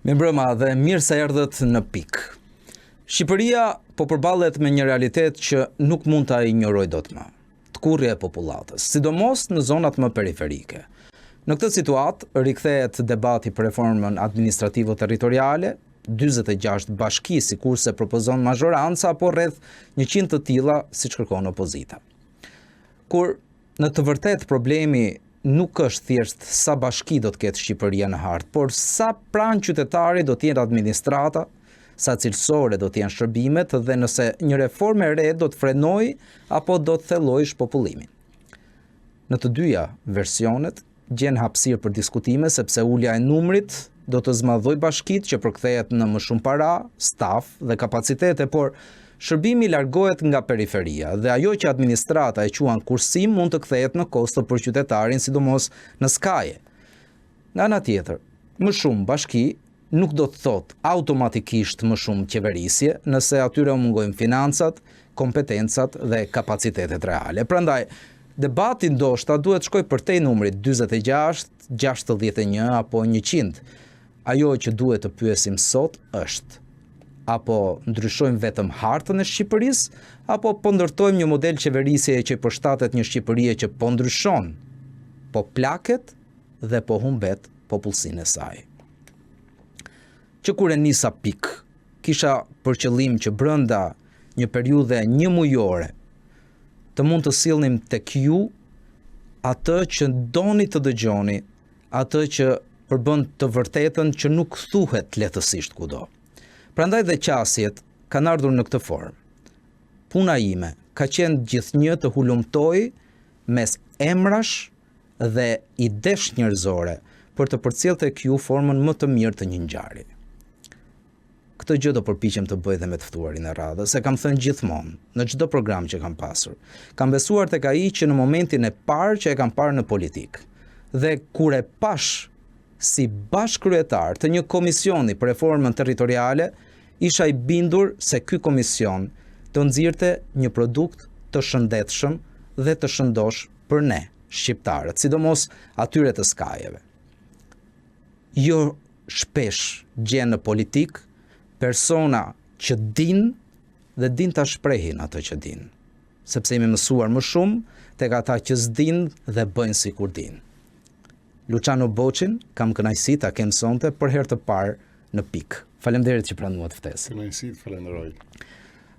Mirëmbrëma dhe mirë se erdhët në Pik. Shqipëria po përballet me një realitet që nuk mund ta injorojë dot më. Tkurrja e popullatës, sidomos në zonat më periferike. Në këtë situatë rikthehet debati për reformën administrativo-territoriale, 46 bashki sikurse propozon mazhoranca apo rreth 100 të tilla siç kërkon opozita. Kur në të vërtetë problemi nuk është thjesht sa bashki do të ketë Shqipëria në hartë, por sa pranë qytetari do të jetë administrata, sa cilësore do të jenë shërbimet dhe nëse një reformë e re do të frenojë apo do të thellojë shpopullimin. Në të dyja versionet gjen hapësirë për diskutime sepse ulja e numrit do të zmadhojë bashkitë që përkthehet në më shumë para, staf dhe kapacitete, por shërbimi largohet nga periferia dhe ajo që administrata e quan kursim mund të kthehet në kosto për qytetarin, sidomos në skaje. Nga ana tjetër, më shumë bashki nuk do të thot automatikisht më shumë qeverisje nëse atyre u mungojnë financat, kompetencat dhe kapacitetet reale. Prandaj, debati ndoshta duhet shkoj përtej numrit 46, 61 apo 100. Ajo që duhet të pyesim sot është: apo ndryshojmë vetëm hartën e Shqipërisë, apo po ndërtojmë një model qeverisje që përshtatet një Shqipërie që po ndryshon, po plaket dhe po humbet popullsinë e saj. Që kur e nisa Pik, kisha për qëllim që brenda një periudhe një mujore të mund të sillnim tek ju atë që doni të dëgjoni, atë që përbën të vërtetën që nuk thuhet lehtësisht kudo. Prandaj dhe qasjet kanë ardhur në këtë formë. Puna ime ka qenë gjithnjë të hulumtoj mes emrash dhe idesh njerëzore për të përcjellë tek ju formën më të mirë të një ngjarje. Këtë gjë do përpiqem të bëj dhe me të ftuarin e radhës, e kam thënë gjithmonë, në çdo program që kam pasur. Kam besuar tek ai që në momentin e parë që e kam parë në politikë. Dhe kur e pash si bashkëkryetar të një komisioni për reformën territoriale, isha i bindur se ky komision të nxirrte një produkt të shëndetshëm dhe të shëndosh për ne, shqiptarët, sidomos atyre të skajeve. Jo shpesh gjen në politik persona që din dhe din ta shprehin atë që din, sepse jemi mësuar më shumë tek ata që s'din dhe bëjnë sikur din. Luciano Boçin kam kënaqësi ta kem sonte për herë të parë në Pik. Faleminderit që pranuat ftesën. Kënaqësi, falenderoj.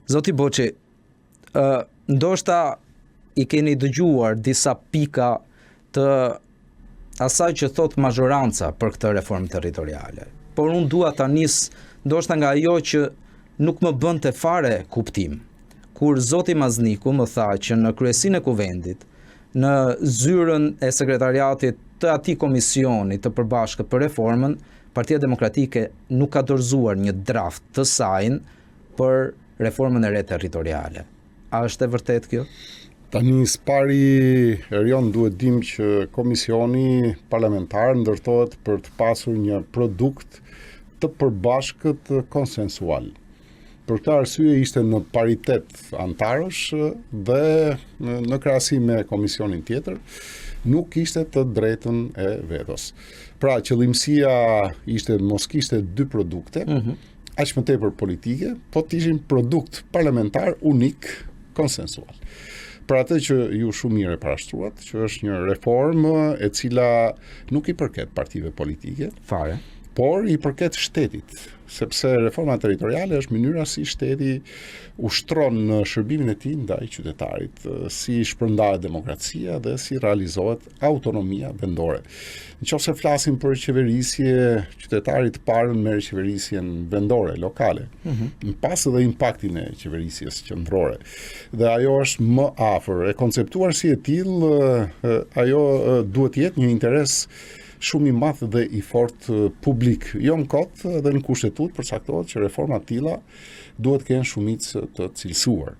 Zoti Boçi, ndoshta i keni dëgjuar disa pika të asaj që thot mazhoranca për këtë reformë territoriale. Por unë dua ta nis ndoshta nga ajo që nuk më bënte fare kuptim. Kur zoti Mazniku më tha që në kryesinë e kuvendit, në zyrën e sekretariatit të atij komisioni të përbashkët për reformën, Partia Demokratike nuk ka dorëzuar një draft të saj për reformën e re territoriale. A është e vërtet kjo? Tani spari Erion duhet dim që komisioni parlamentar ndërtohet për të pasur një produkt të përbashkët konsensual. Për këtë arsye ishte në paritet antarësh dhe në krahasim me komisionin tjetër, nuk ishte të drejtën e vetos. Pra qëllimësia ishte mos kishte dy produkte, aq më tepër politike, po të ishin produkt parlamentar unik, konsensual. Për atë që ju shumë mirë e parashtruat, që është një reformë e cila nuk i përket partive politike, Fare. por i përket shtetit, sepse reforma territoriale është mënyra si shteti ushtron në shërbimin e tij ndaj qytetarit, si shpërndahet demokracia dhe si realizohet autonomia vendore. Nëse flasim për qeverisje, qytetarit parën merr qeverisjen vendore, lokale. Në pas edhe impaktin e qeverisjes qendrore. Dhe ajo është më afër, e konceptuar si e tillë, ajo duhet jetë një interes shumë i madh dhe i fort publik. Jo në kot dhe në kushtetut përcaktohet që reforma të tilla duhet të kenë shumicë të cilësuar.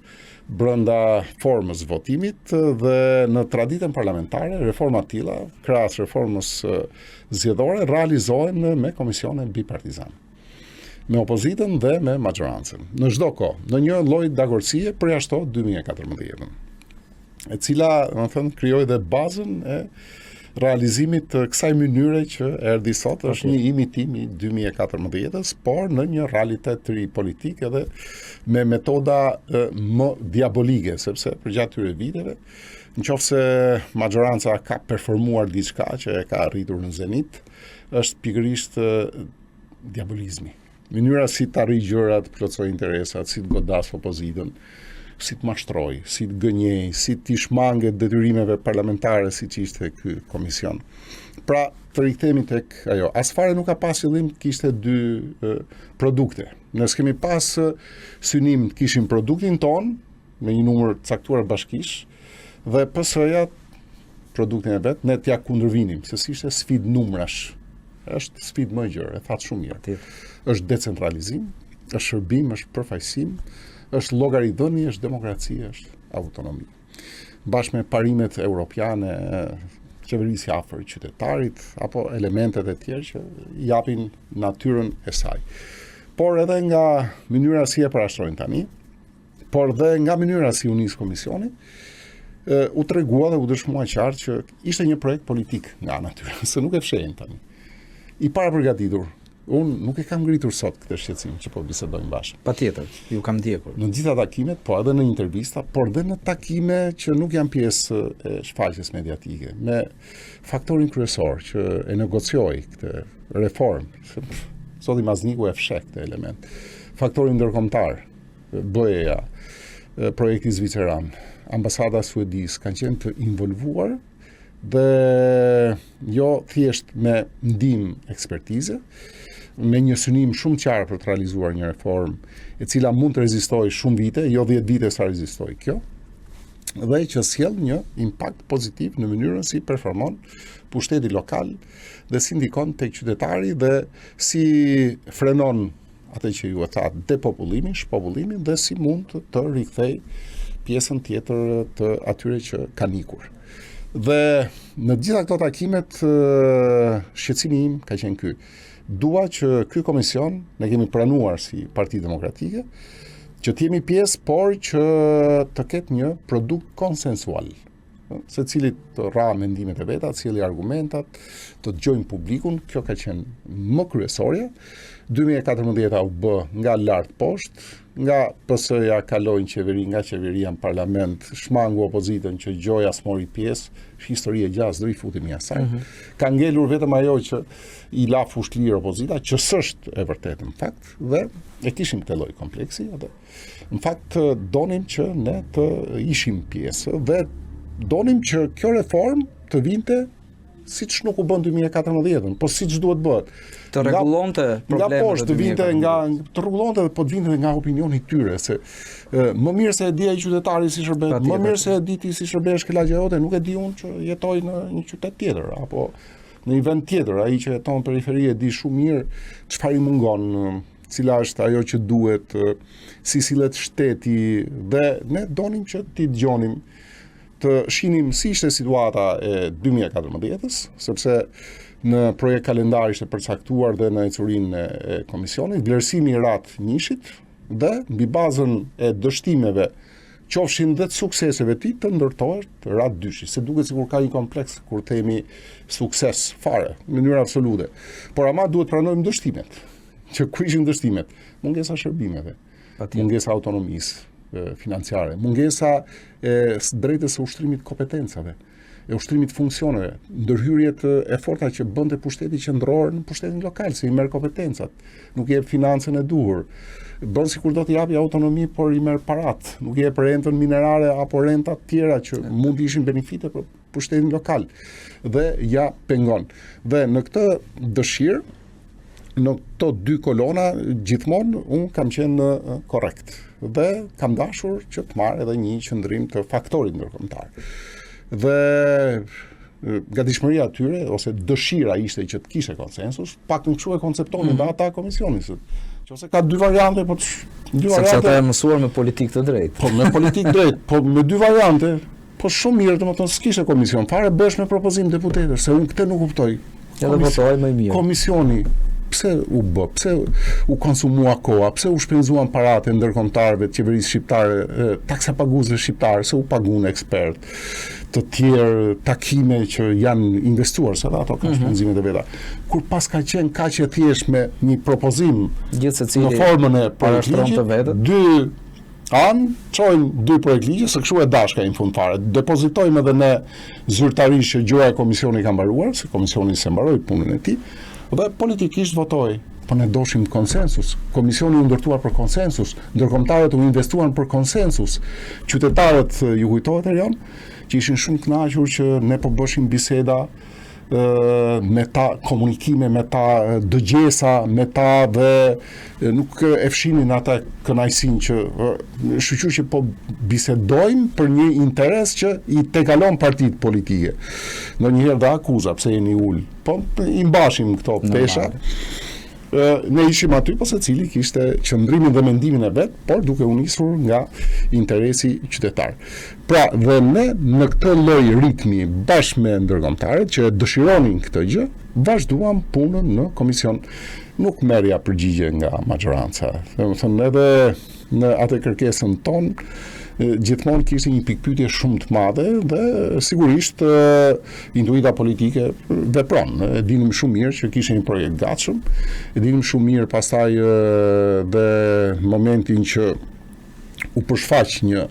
Brenda formës votimit dhe në traditën parlamentare, reforma të tilla, krahas reformës zgjedhore, realizohen me komisione bipartizane, me opozitën dhe me majorancën. Në çdo kohë, në një lloj dagorësie përjashto 2014, e cila, do të thënë, krijoi dhe bazën e realizimit të kësaj mënyre që erdhi sot është një imitim i 2014-s, por në një realitet të ri politik edhe me metoda më diabolike, sepse përgjatë këtyre viteve, nëse majoranca ka performuar diçka që e ka arritur në zenit, është pikërisht diabolizmi. Mënyra si të arrijë gjërat, plotësoj interesat, si të godas opozitën, si të mashtroj, si të gënjej, si të shmanget detyrimeve parlamentare siç ishte ky komision. Pra, të rikthehemi tek ajo. As fare nuk ka pas qëllim të kishte dy produkte. Ne kemi pas synim të kishim produktin ton me një numër të caktuar bashkish dhe PS-ja produktin e vet, ne t'ja kundërvinim, se si ishte sfidë numrash. Është sfidë më e gjerë, e thatë shumë mirë. Është decentralizim, është shërbim, është përfaqësim, është llogaridhënie, është demokraci, është autonomi. Bashkë me parimet europiane, qeverisja afër qytetarit, apo elementet e tjerë që japin natyrën e saj. Por edhe nga mënyra si e parashtrojnë tani, por dhe nga mënyra si u nis komisioni, u tregua dhe u dëshmua qartë që ishte një projekt politik nga natyra, se nuk e fshehin tani. I para përgatitur. Unë nuk e kam ngritur sot këtë shqetësim që po bisedojmë bashkë. Patjetër, ju kam ndjekur. Në gjitha takimet, po edhe në intervista, por dhe në takime që nuk janë pjesë e shfaqjes mediatike, me faktorin kryesor që e negocioi këtë reformë. Zoti Mazniku e fsheh këtë element. Faktorin ndërkombëtar, BE-ja, projekti zviceran, ambasada suedis kanë qenë të involvuar dhe jo thjesht me ndihmë ekspertize, me një synim shumë qarë për të realizuar një reformë e cila mund të rezistojë shumë vite, jo 10 vite sa rezistoi kjo, dhe që sjell një impakt pozitiv në mënyrën si performon pushteti lokal dhe si ndikon tek qytetari dhe si frenon atë që ju e thatë depopullimin, shpopullimin dhe si mund të rikthej pjesën tjetër të atyre që kanë ikur. Dhe në gjitha këto takimet shqetësimi im ka qenë ky. Dua që ky komision, ne kemi pranuar si Parti Demokratike, që të jemi pjesë, por që të ketë një produkt konsensual. Se cilit të ra mendimet e veta, cili argumentat, të dëgjojnë publikun, kjo ka qenë më kryesorja. 2014 u bë nga lart poshtë, nga PS-ja kaloi në qeveri, nga qeveria në parlament, shmangu opozitën që Gjoja s'mori pjesë, histori e gjatë, do i futemi asaj. Ka ngelur vetëm ajo që i la fushëlir opozita, që s'është e vërtetë në fakt, dhe e kishim këtë lloj kompleksi, dhe në fakt donim që ne të ishim pjesë dhe donim që kjo reformë të vinte siç nuk u bën 2014, po siç duhet bëhet. Të rregullonte problemet. Nga poshtë të vinte të rregullonte, po të vinte nga opinioni i tyre, se më mirë se e di ai qytetari si shërbet, më mirë se e di ti si shërbesh ke lagja jote, nuk e di unë që jetoj në një qytet tjetër apo në një vend tjetër, ai që jeton në periferi e di shumë mirë çfarë i mungon, cila është ajo që duhet, si sillet shteti, dhe ne donim që ti dëgjonim të shinim si ishte situata e 2014-s, sepse në projekt kalendar ishte përcaktuar dhe në ecurinë e komisionit, vlerësimi i rat njishit dhe mbi bazën e dështimeve, qofshin dhe të sukseseve ti, të ndërtohet rat dyshi, se duket sikur ka një kompleks kur themi sukses fare, në mënyrë absolute. Por ama duhet pranojmë dështimet, që ku ishin dështimet? Mungesa shërbimeve, mungesa autonomisë financiare, mungesa e drejtës së ushtrimit kompetencave, e ushtrimit funksioneve, ndërhyrjet e forta që bënte pushteti qendror në pushtetin lokal, se i merr kompetencat, nuk i jep financën e duhur, bën sikur do t'i japi autonomi, por i merr parat, nuk i jep rentën minerale apo renta të tjera që mund të ishin benefite për pushtetin lokal, dhe ja pengon. Dhe në këtë dëshirë, në këto dy kolona, gjithmonë unë kam qenë korrekt dhe kam dashur që të marrë edhe një qëndrim të faktorit ndërkombëtar. Dhe gatishmëria atyre ose dëshira ishte që të kishte konsensus, pak në kështu e konceptonin dhe ata komisionin. Qose ka dy variante, po dy variante. Sepse ata e mësuar me politikë të drejtë. Po me politikë drejtë, po me dy variante, po shumë mirë, domethënë s'kishte komision. Fare bësh me propozim deputetësh, se unë këtë nuk kuptoj. Edhe votoj më mirë. Komisioni pse u bë, pse u konsumua koha, pse u shpenzuan paratë ndërkombëtarëve të qeverisë shqiptare, taksa paguesve shqiptarë, se u paguan ekspert, të tjerë takime që janë investuar, se ato kanë shpenzimet e veta. Kur pas ka qenë kaq e thjesht me një propozim në formën e projektit, dy çojnë dy projekt ligje, se kështu e dashka në fund fare. Depozitojmë edhe ne zyrtarisht që gjëja e komisioni ka mbaruar, se komisioni se mbaroi punën e tij, dhe politikisht votoi. Po ne doshim konsensus. Komisioni u ndërtuar për konsensus, ndërkombëtarët u investuan për konsensus. Qytetarët, ju kujtohet Erion, që ishin shumë kënaqur që ne po bëshim biseda me ta, komunikime me ta, dëgjesa me ta, dhe nuk e fshinin ata kënaqësinë që shoqëruar që po bisedojmë për një interes që i tekalon partitë politike. Ndonjëherë dhe akuza pse jeni ul. Po i mbashim këto pesha. Ne ishim aty, po secili kishte qëndrimin dhe mendimin e vet, por duke u nisur nga interesi qytetar. Pra, dhe ne në këtë lloj ritmi bashkë me ndërkombëtarët që dëshironin këtë gjë, vazhduam punën në komision. Nuk merrja përgjigje nga majoranca. Domethënë edhe në atë kërkesën tonë gjithmonë kishte një pikpyetje shumë të madhe dhe sigurisht intuita politike vepron. E dinim shumë mirë që kishte një projekt gatshëm, e dinim shumë mirë pastaj dhe momentin që u përshfaq një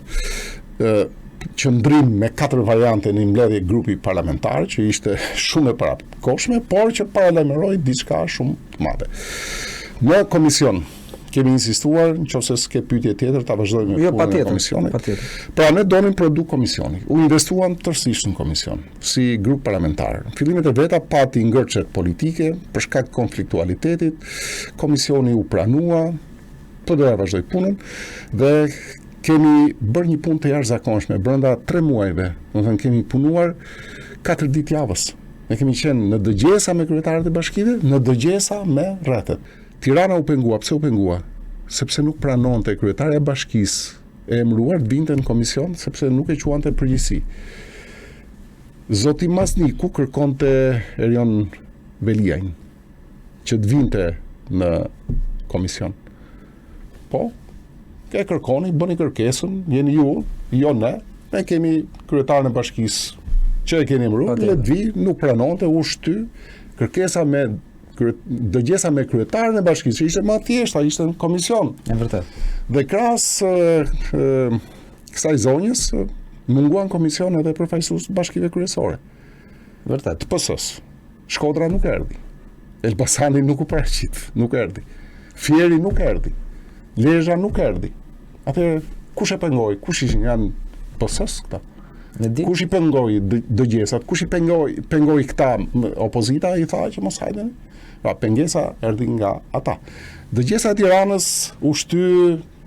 qëndrim me 4 variante në mbledhje grupi parlamentar, që ishte shumë e parakohshme, por që paralajmëroi diçka shumë të madhe. Në komision kemi insistuar, nëse s'ke pyetje tjetër, ta vazhdojmë me punën e komisionit. Pra ne donim produkt komisioni. U investuan tërësisht në komision, si grup parlamentar. Fillimet e veta pati ngërçet politike për shkak të konfliktualitetit. Komisioni u pranua, po doja vazhdoj punën dhe kemi bërë një punë të jashtëzakonshme brenda 3 muajve. Domethënë kemi punuar 4 ditë javës. Ne kemi qenë në dëgjesa me kryetarët e bashkive, në dëgjesa me rrethet. Tirana u pengua. Pse u pengua? Sepse nuk pranonte kryetaria e bashkisë e emëruar të vinte në komision, sepse nuk e quante përgjegjësi. Zoti Masniku kërkonte Erion Beliajn që të vinte në komision. Po, e kërkoni, bëni kërkesën, jeni ju, jo ne kemi kryetarin e bashkisë që e keni emëruar, le të vi, nuk pranonte, u shty, kërkesa me dëgjesa me kryetarin e bashkisë, ishte më thjeshta, ishte në komision. E vërtet. Dhe krahas kësaj zonjës munguan komision edhe përfaqësues të bashkive kryesore. Vërtet. Të PS-s. Shkodra nuk erdhi. Elbasani nuk u paraqit, nuk erdhi. Fieri nuk erdhi. Lezhë nuk erdhi. Atëherë kush e pengoi? Kush ishin janë PS-s këta? Kush i pengoi dëgjesat? Kush i pengoi këta? Opozita i tha që mos hajden. Pra pengesa erdhi nga ata. Dëgjesa e Tiranës u shty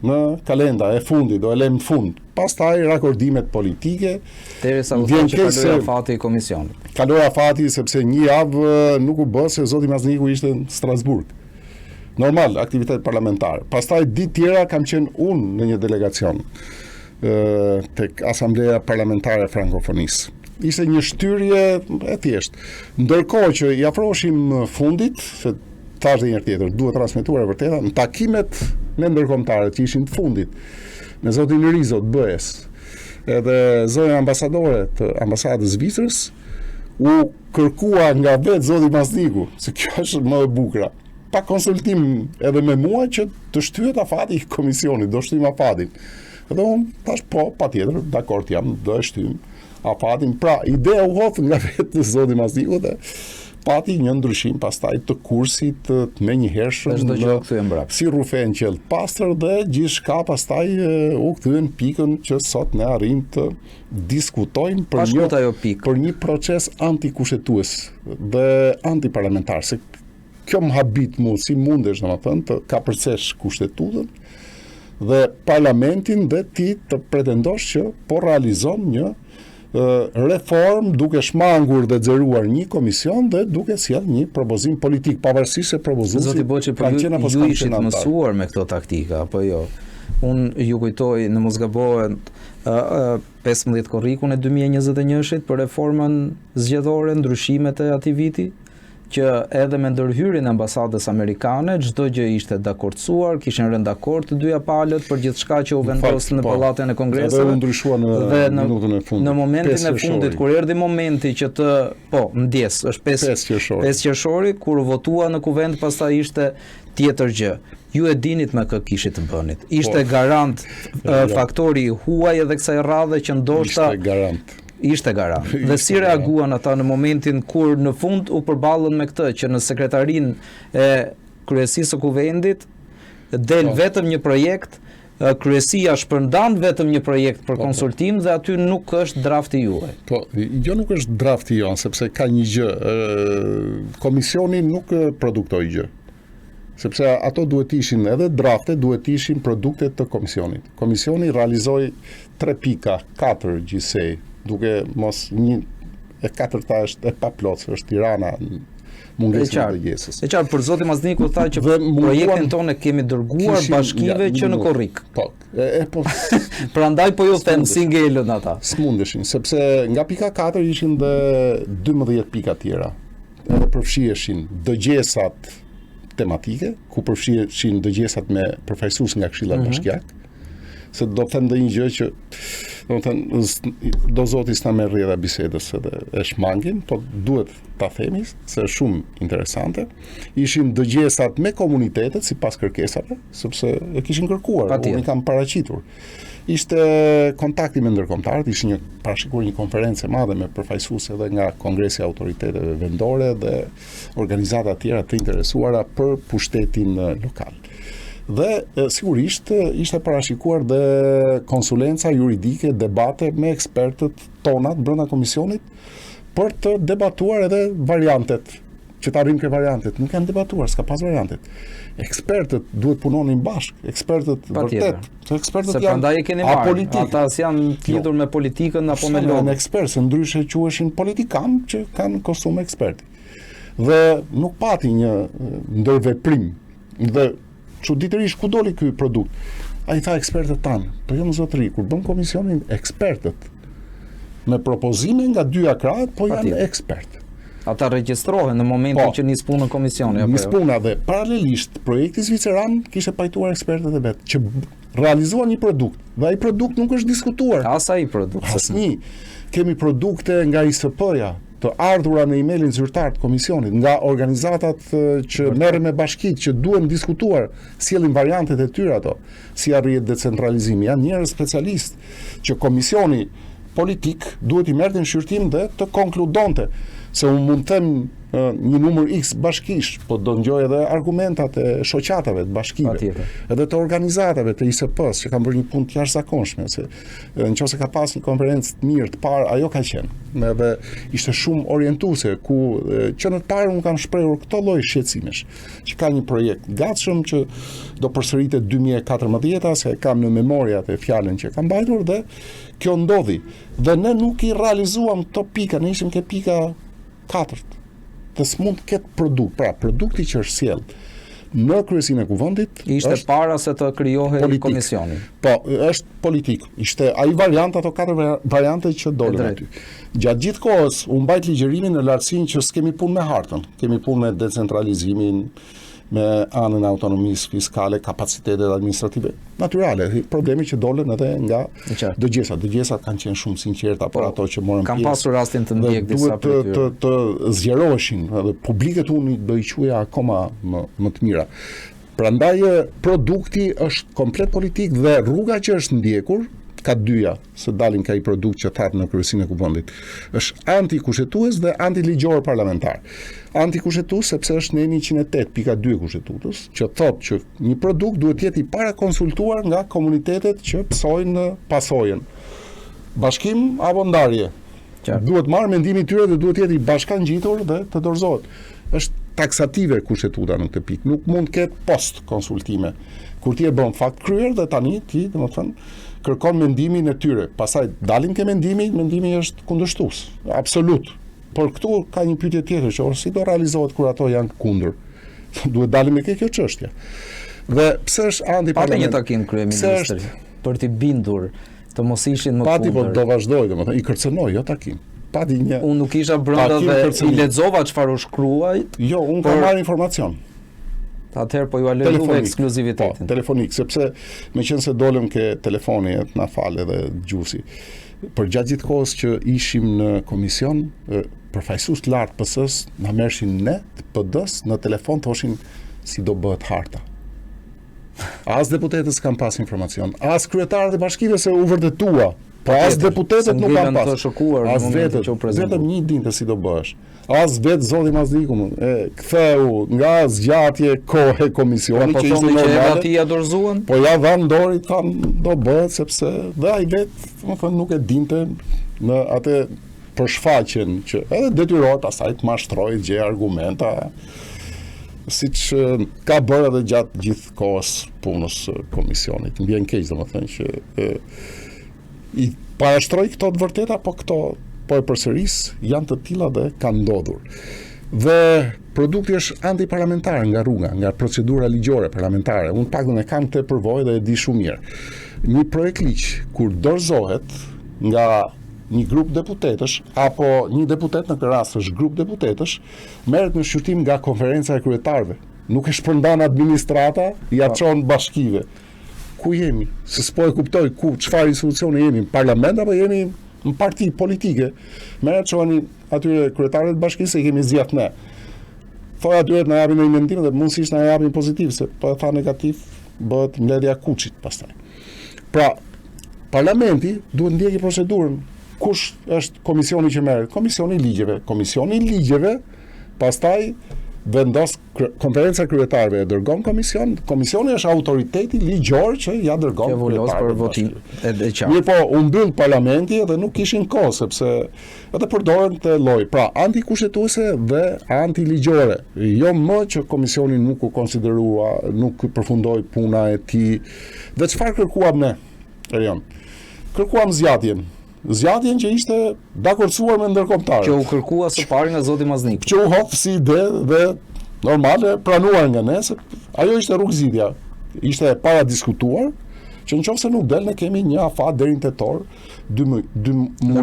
në kalenda e fundit, do e lëm në fund. Pastaj rakordimet politike. Derisa u thonë që kaloi afati i komisionit. Kaloi afati sepse një javë nuk u bë se zoti Masniku ishte në Strasburg. Normal, aktivitet parlamentar. Pastaj ditë tjera kam qenë unë në një delegacion tek Asambleja Parlamentare e Frankofonisë. Ishte një shtyrje e thjeshtë. Ndërkohë që i afroheshim fundit, se thash edhe një herë tjetër, duhet transmetuar e vërteta, në takimet me ndërkombëtarët që ishin të fundit, me zotin Rizo të BE-s, edhe zonja ambasadore të ambasadës Zvicrës, u kërkua nga vetë zoti Masniku, se kjo është më e bukura, pa konsultim edhe me mua që të shtyhet afati i komisionit, do shtym afatin. Edhe unë thash po, patjetër, dakord jam, do e shtym afatin. Pra, ideja u hodh nga vetë zoti Masniku dhe pati një ndryshim pastaj të kursit të menjëhershëm si rufe në qelë pastër dhe gjithçka pastaj u kthyen pikën që sot ne arrim të diskutojmë për një proces antikushtetues dhe antiparlamentar. Se kjo më habit mu si mundesh domethënë të kapërcesh kushtetutën dhe parlamentin dhe ti të pretendosh që po realizon një reform duke shmangur dhe xheruar një komision dhe duke sjell një propozim politik pavarësisht se propozuesi Zoti Boçi, po ju ishit mësuar me këto taktika apo jo? Unë ju kujtoj, në mos gabohet, 15 korrikun e 2021-shit për reformën zgjedhore, ndryshimet e atij viti, që edhe me ndërhyrjen e ambasadës amerikane çdo gjë ishte dakordsuar, kishin rënë dakord të dyja palët për gjithçka që u vendos në pallatin e Kongresit. Dhe u ndryshua në minutën e fundit. Në momentin e fundit kur erdhi momenti që të ndjes, është 5 qershori kur votua në kuvent, pastaj ishte tjetër gjë. Ju e dinit me kë kishit të bënit. Ishte garant faktori huaj edhe kësaj radhe që ndoshta ishte garant. Dhe si reaguan ata në momentin kur në fund u përballën me këtë që në sekretarinë e kryesisë së kuvendit del vetëm një projekt, kryesia shpërndan vetëm një projekt për konsultim dhe aty nuk është drafti juaj. Jo nuk është drafti jon, sepse ka një gjë, komisioni nuk produktoi gjë. Sepse ato duhet ishin edhe drafte, duhet ishin produktet të komisionit. Komisioni realizoi 3 pika, 4 gjithsej, duke mos një e katërta është e paplot, është Tirana, mungesën e dëgjesës. E qartë, për zotin Mazniku tha që projektin tonë kemi dërguar bashkive që në korrik. Prandaj po ju them si ngelën ata. S'mundeshin, sepse nga pika 4 ishin dhe 12 pika tjera. Edhe përfshiheshin dëgjesat tematike, ku përfshihen dëgjesat me përfaqësues nga Këshilla Bashkiake, se do të them një gjë që do zoti s'na merr rrjedha bisedës edhe e shmangin, po duhet ta themi se është shumë interesante. Ishin dëgjesat me komunitetet sipas kërkesave, sepse e kishin kërkuar, unë kam paraqitur. Ishte kontakti me ndërkombëtarët, ishin parashikuar një konferencë e madhe me përfaqësues edhe nga Kongresi i Autoriteteve Vendore dhe organizata të tjera të interesuara për pushtetin lokal. Dhe sigurisht ishte parashikuar dhe konsulenca juridike, debate me ekspertët tonat brenda komisionit për të debatuar edhe variantet, që të arrijmë këto variantet. Nuk kanë debatuar, s'ka pas variantet. Ekspertët duhet punonin bashkë, ekspertët vërtet. Ekspertët janë apolitik. Ata janë lidhur me politikën apo me lobën. Janë ekspertë, se ndryshe quheshin politikanë që kanë kostume eksperti. Dhe nuk pati një ndërveprim. Dhe çuditërisht ku doli ky produkt. Ai tha ekspertët tanë, po jo më zotëri, kur bën komisionin ekspertët me propozime nga dyja krahët, po janë ekspertë. Ata regjistrohen në momentin që nis punën komisioni. Nis puna dhe paralelisht projekti zviceran kishte pajtuar ekspertët e vet që realizuan një produkt. Dhe ai produkt nuk është diskutuar. As ai produkt. Asnjë. Kemi produkte nga ISP-ja të ardhura në emailin zyrtar të komisionit, nga organizatat që merren me bashkitë që duhen diskutuar, sjellin variantet e tyre ato, si arrihet decentralizimi. Janë njerëz specialistë që komisioni politik duhet i merrte në shqyrtim dhe të konkludonte. Se unë mund të them një numër X bashkish, po do ngjoj edhe argumentat e shoqatave të bashkive, edhe të organizatave të ISP-s që kanë bërë një punë të jashtëzakonshme, se nëse ka pas një konferencë të mirë të parë, ajo ka qenë. Edhe ishte shumë orientuese, ku që në të parë unë kam shprehur këto lloj shqetësimesh, që ka një projekt gatshëm që do përsëritet 2014, se kam në memoriat e fjalën që kam mbajtur dhe kjo ndodhi. Dhe ne nuk i realizuam këto pika, ne ishim ke pika 4. Dhe s'mund të ketë produkt. Pra, produkti që është sjell në kryesinë e kuvendit ishte para se të krijohej komisioni. Po, është politik. Ishte ai variant, ato 4 variante që dolën aty. Gjatë gjithë kohës u mbajt ligjërimin në lartësinë që s'kemi punë me hartën, kemi punë me decentralizimin, me anën e autonomisë fiskale, kapacitetet administrative natyrale. Problemi që dolën edhe nga dëgjesat. Dëgjesat kanë qenë shumë sinqerta për ato që morën pjesë. Kam pasur rastin të ndjek disa prej tyre. Të zgjeroheshin, edhe publiket unë do i quaja akoma më të mira. Prandaj produkti është komplet politik dhe rruga që është ndjekur ka dyja, se dalin ka i produkt që thatë në kryesinë e kuvendit. Është antikushtetues dhe antiligjor parlamentar. Antikushtetues sepse është në 108.2 kushtetutës, që thotë që një produkt duhet jetë i para konsultuar nga komunitetet që psojnë pasojën. Bashkim apo ndarje. Duhet marrë mendimin tyre dhe duhet jetë i bashkangjitur dhe të dorëzohet. Është taksative kushtetuta në këtë pikë. Nuk mund të ketë post konsultime. Kur ti e bën fakt kryer dhe tani ti, domethënë, kërkon mendimin e tyre. Pastaj dalin ke mendimi është kundërshtues. Absolut. Por këtu ka një pyetje tjetër që si do realizohet kur ato janë kundër. Duhet dalim me kjo çështje. Dhe pse është antiparlamentar? Pati një takim kryeministri për t'i bindur të mos ishin më kundër. Pati, po do vazhdoj, domethënë i kërcënoi jo takim. pati një. Unë nuk isha brenda dhe i lexova çfarë u shkruaj. Jo, unë kam marrë informacion. Atëherë po ju a lejuve ekskluzivitetin. Po, telefonik, sepse meqense dolëm ke telefoni na fal edhe gjusi. Për gjatë gjithë kohës që ishim në komision, përfaqësues të lartë PS-s na merrshin ne të PD-s në telefon thoshin si do bëhet harta. As deputetët s'kan pas informacion, as kryetarët e bashkive se u vërtetua. Po as deputetët nuk kanë pas. As vetëm një dinte si do bëhesh. As vetë zoti Mazdiku ktheu nga zgjatje kohë komisionit që ishte normale. Po ja dorëzuan? Po ja dhan dori thanë do bëhet sepse dhe ai vetë, domethënë nuk e dinte në atë përshfaqjen që edhe detyrohet asaj të mashtrojë, të gjejë argumenta, siç ka bërë edhe gjatë gjithë kohës punës komisionit. Më vjen keq domethënë që i parashtroj këto të vërteta, po këto po e përsëris janë të tilla dhe kanë ndodhur. Dhe produkti është antiparlamentar nga rruga, nga procedura ligjore parlamentare. Unë paktën e kam këtë përvojë dhe e di shumë mirë. Një projekt ligj kur dorëzohet nga një grup deputetësh apo një deputet në këtë rast është grup deputetësh, merret në shqyrtim nga konferenca e kryetarëve. Nuk e shpërndan administrata, ja çon bashkive. Ku jemi? Se s'po e kuptoj çfarë institucioni jemi, në parlament apo jemi në parti politike. Merret çoni atyre kryetarëve të bashkisë se kemi zgjat ne. Thoya atyre na japin një mendim dhe mundësisht na japin pozitiv, se po e tha negativ bëhet mbledhja kuçit pastaj. Pra, parlamenti duhet ndjekë procedurën. Kush është komisioni që merret? Komisioni i ligjeve. Komisioni i ligjeve pastaj vendos konferenca kryetarëve e dërgon komision. Komisioni është autoriteti ligjor që ja dërgon për votim. Mirë po, u mbyll parlamenti dhe nuk kishin kohë sepse edhe përdoren të lloj. Pra, antikushtetuese dhe antiligjore. Jo më që komisioni nuk u konsiderua, nuk përfundoi puna e tij. Dhe çfarë kërkuam ne? Erion. Kërkuam zgjatjen që ishte dakorcuar me ndërkombëtarët. Që u kërkua së pari nga zoti Mazniku. Që u hop si ide dhe normale pranuar nga ne, se ajo ishte rrugëzitja. Ishte e para diskutuar, që nëse nuk del ne kemi një afat deri në tetor, 2 muaj.